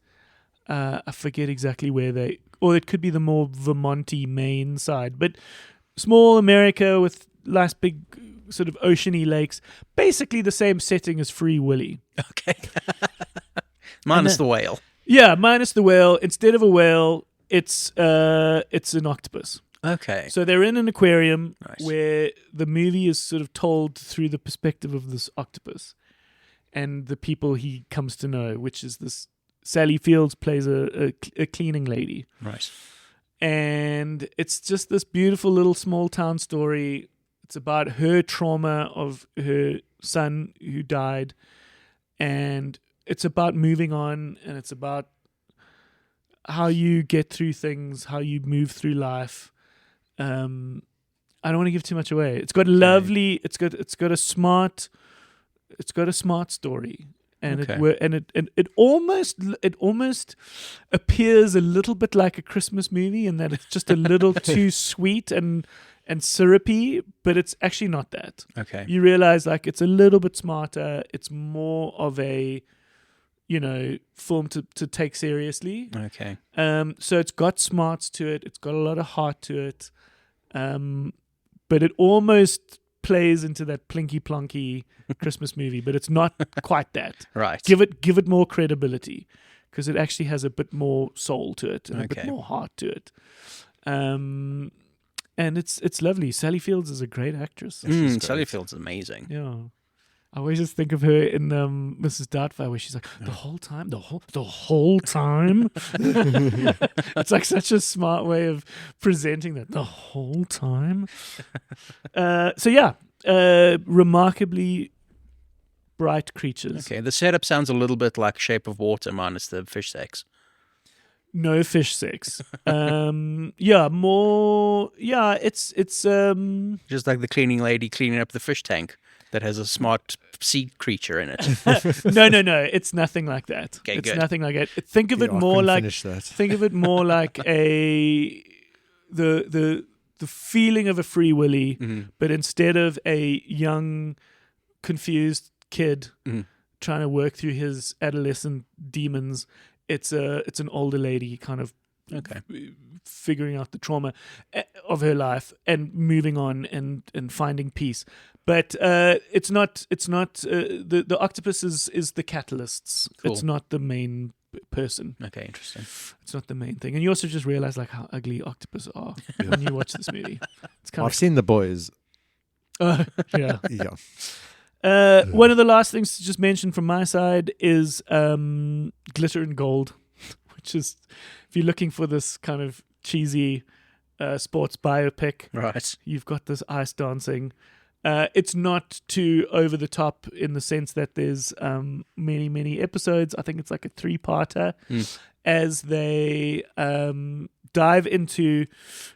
I forget exactly where or it could be the more Vermonty, Maine side. But small America with nice big sort of oceany lakes, basically the same setting as Free Willy. Okay. Minus the whale. Yeah, minus the whale. Instead of a whale, it's an octopus. Okay. So they're in an aquarium Nice. where the movie is sort of told through the perspective of this octopus and the people he comes to know, which is this Sally Fields plays a cleaning lady. Right. And it's just this beautiful little small town story. It's about her trauma of her son who died, and it's about moving on, and it's about how you get through things, how you move through life. I don't want to give too much away. It's got lovely. It's got a smart story, and it almost appears a little bit like a Christmas movie in that it's just a little too sweet and syrupy, but it's actually not that. Okay. You realize like it's a little bit smarter. It's more of a, film to take seriously. Okay. So it's got smarts to it. It's got a lot of heart to it. But it almost plays into that plinky plonky Christmas movie, but it's not quite that. Right. Give it more credibility because it actually has a bit more soul to it and a bit more heart to it. And it's lovely. Sally Fields is a great actress. Sally Fields is amazing. Yeah. I always just think of her in Mrs. Doubtfire where she's like, the whole time? It's like such a smart way of presenting that. The whole time? Remarkably Bright Creatures. Okay, the setup sounds a little bit like Shape of Water minus the fish sex. No fish sex. It's just like the cleaning lady cleaning up the fish tank that has a smart sea creature in it. No. It's nothing like that. Okay, it's good. nothing like it. Think of it more like the feeling of a Free Willy, but instead of a young, confused kid trying to work through his adolescent demons, it's an older lady kind of figuring out the trauma of her life and moving on and finding peace. But it's not the octopus is the catalysts. Cool. It's not the main person. Okay, interesting. It's not the main thing. And you also just realize like how ugly octopus are when you watch this movie. It's kind I've seen The Boys. yeah. Yeah. One of the last things to just mention from my side is Glitter and Gold, which is, if you're looking for this kind of cheesy sports biopic, Right. you've got this ice dancing. It's not too over the top in the sense that there's many episodes. I think it's like a 3-parter as they dive into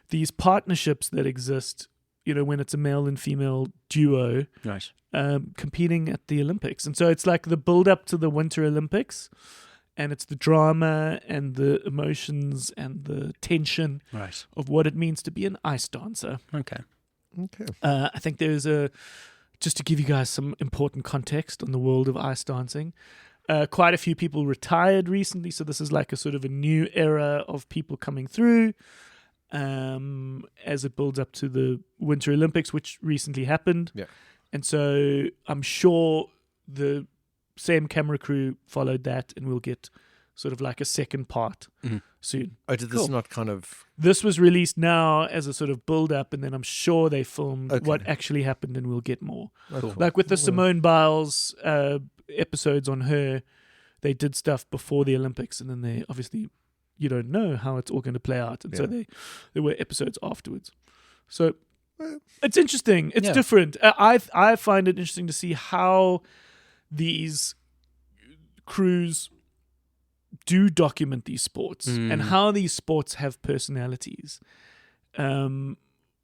these partnerships that exist, when it's a male and female duo. Right. Competing at the Olympics. And so it's like the build up to the Winter Olympics, and it's the drama and the emotions and the tension of what it means to be an ice dancer. Okay. I think there's just to give you guys some important context on the world of ice dancing, quite a few people retired recently, so this is like a sort of a new era of people coming through as it builds up to the Winter Olympics, which recently happened. Yeah. And so I'm sure the same camera crew followed that, and we'll get sort of like a second part soon. Oh, did this not kind of... This was released now as a sort of build-up, and then I'm sure they filmed what actually happened, and we'll get more. Cool. Like with the Simone Biles episodes on her, they did stuff before the Olympics, and then they obviously, you don't know how it's all going to play out. And so there were episodes afterwards. So it's interesting. It's different. I find it interesting to see how these crews do document these sports and how these sports have personalities.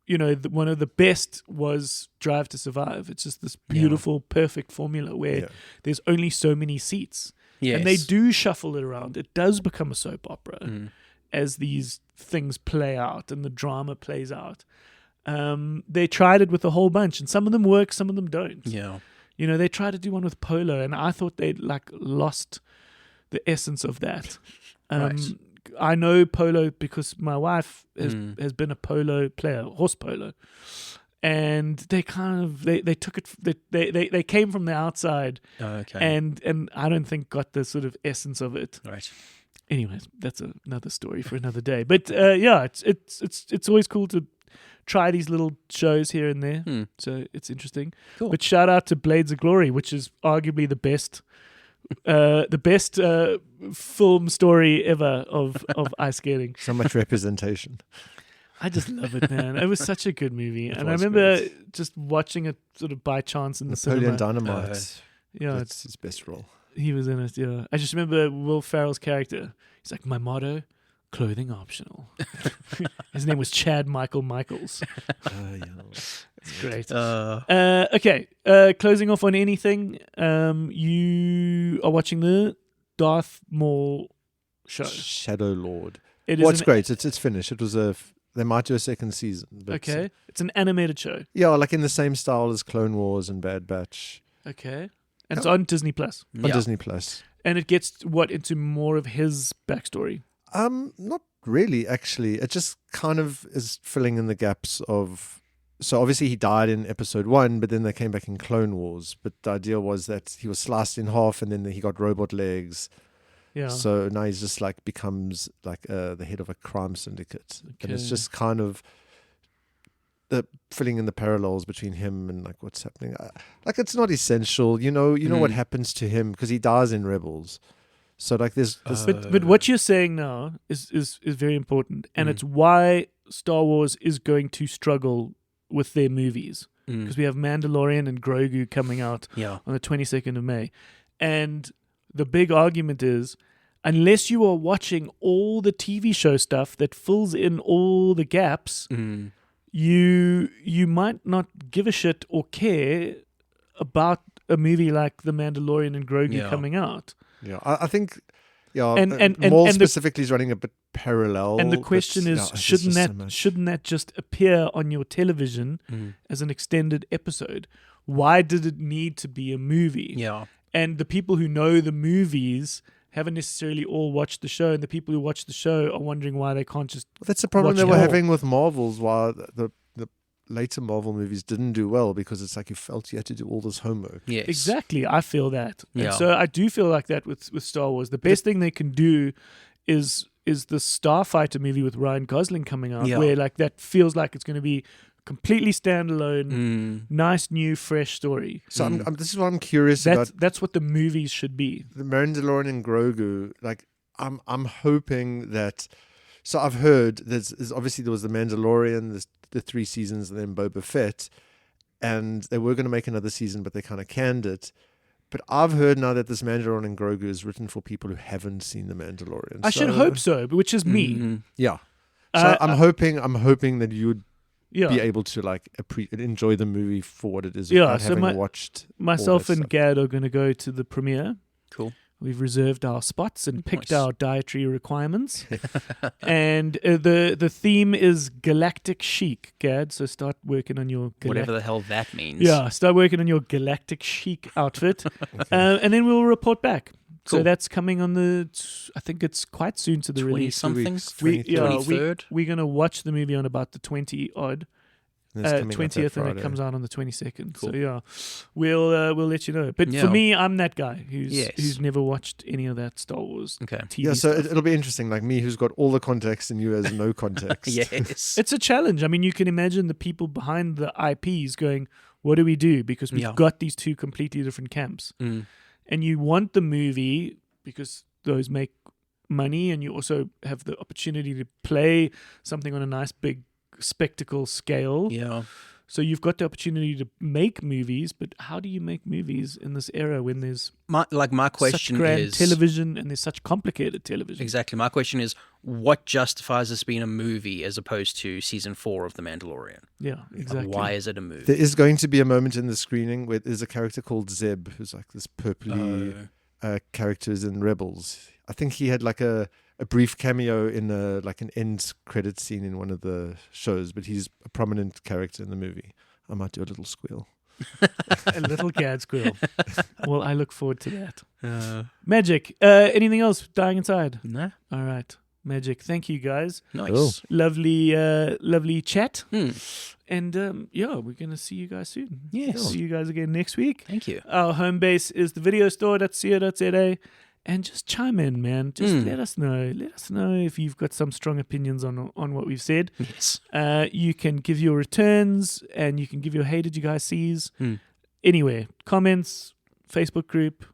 one of the best was Drive to Survive. It's just this beautiful, perfect formula where there's only so many seats. Yes. And they do shuffle it around. It does become a soap opera as these things play out and the drama plays out. They tried it with a whole bunch, and some of them work, some of them don't. Yeah. They tried to do one with Polo, and I thought they'd lost the essence of that. Right. I know Polo because my wife has been a polo player, horse polo. And they kind of they took it they came from the outside, and I don't think got the sort of essence of it. Right. Anyways, that's another story for another day. But it's always cool to try these little shows here and there. So it's interesting. Cool. But shout out to Blades of Glory, which is arguably the best film story ever of ice skating. So much representation. I just love it, man. It was such a good movie. And I was remember great. just watching it sort of by chance in the Napoleon cinema. Dynamite. Yeah, That's his best role. he was in it, yeah. I just remember Will Ferrell's character. He's like, my motto, clothing optional. His name was Chad Michael Michaels. It's great. Okay, closing off on anything. You are watching the Darth Maul show. Shadow Lord. It Well, is it's great. It's finished. It was they might do a second season. But okay. It's an animated show. Yeah, like in the same style as Clone Wars and Bad Batch. Okay. And it's on Disney Plus. On Disney Plus. And it gets into more of his backstory. Not really, actually. It just kind of is filling in the gaps of. So obviously he died in episode 1, but then they came back in Clone Wars. But the idea was that he was sliced in half, and then he got robot legs. Yeah. So now he's just becomes the head of a crime syndicate, and it's just kind of the filling in the parallels between him and what's happening. It's not essential, you know what happens to him because he dies in Rebels. So there's but what you're saying now is very important, and it's why Star Wars is going to struggle with their movies because we have Mandalorian and Grogu coming out on the 22nd of May, and the big argument is, unless you are watching all the TV show stuff that fills in all the gaps, you might not give a shit or care about a movie like The Mandalorian and Grogu coming out. Yeah, I think, and Maul and specifically is running a bit parallel. And the question is, shouldn't that just appear on your television as an extended episode? Why did it need to be a movie? Yeah. And the people who know the movies haven't necessarily all watched the show, and the people who watch the show are wondering why they can't just. Well, that's the problem they were all. having with Marvel's. Why the later Marvel movies didn't do well, because it's you felt you had to do all this homework. Yes. Exactly. I feel that. Yeah. And so I do feel like that with Star Wars. The best thing they can do is the Starfighter movie with Ryan Gosling coming out, where that feels like it's going to be completely standalone, nice, new, fresh story. So this is what I'm curious about. That's what the movies should be. The Mandalorian and Grogu, I'm hoping that. So I've heard there's obviously there was the Mandalorian, the 3 seasons, and then Boba Fett, and they were going to make another season, but they kind of canned it. But I've heard now that this Mandalorian and Grogu is written for people who haven't seen the Mandalorian. I should hope so, which is me. Yeah. So I'm hoping that you would yeah. be able to enjoy the movie for what it is. Yeah, so having watched myself and stuff. Gad are going to go to the premiere. Cool. We've reserved our spots and picked our dietary requirements. And the theme is galactic chic, Gad. So start working on your whatever the hell that means. Yeah, start working on your galactic chic outfit, and then we'll report back. Cool. So that's coming on I think it's quite soon to the release. 23rd. We're going to watch the movie on about the 20-odd. 20th, and it comes out on the 22nd. Cool. So yeah, we'll let you know. But for me, I'm that guy who's never watched any of that Star Wars TV so stuff. it'll be interesting, me who's got all the context and you has no context. Yes. It's a challenge. I mean, you can imagine the people behind the IPs going, what do we do? Because we've got these two completely different camps. And you want the movie because those make money, and you also have the opportunity to play something on a nice big spectacle scale. Yeah. So you've got the opportunity to make movies, but how do you make movies in this era when there's My question such grand is television and there's such complicated television? exactly. My question is, what justifies this being a movie as opposed to season 4 of The Mandalorian? Yeah, exactly. Why is it a movie? There is going to be a moment in the screening where there's a character called Zeb, who's like this purpley characters in Rebels. I think he had like a brief cameo in like an end credit scene in one of the shows, but he's a prominent character in the movie. I might do a little squeal. A little cat squeal. Well, I look forward to that. Magic. Anything else dying inside? No. All right. Magic. Thank you, guys. Nice. Cool. Lovely chat. And we're going to see you guys soon. Yes. See you guys again next week. Thank you. Our home base is thevideostore.co.za. And just chime in, man. Just let us know. Let us know if you've got some strong opinions on what we've said. Yes. You can give your returns and you can give your hey, did you guys sees? Anywhere. Comments, Facebook group.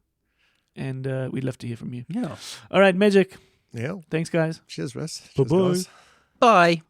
And we'd love to hear from you. Yeah. All right, Magic. Yeah. Thanks, guys. Cheers, Russ. Bye-bye. Cheers, guys. Bye.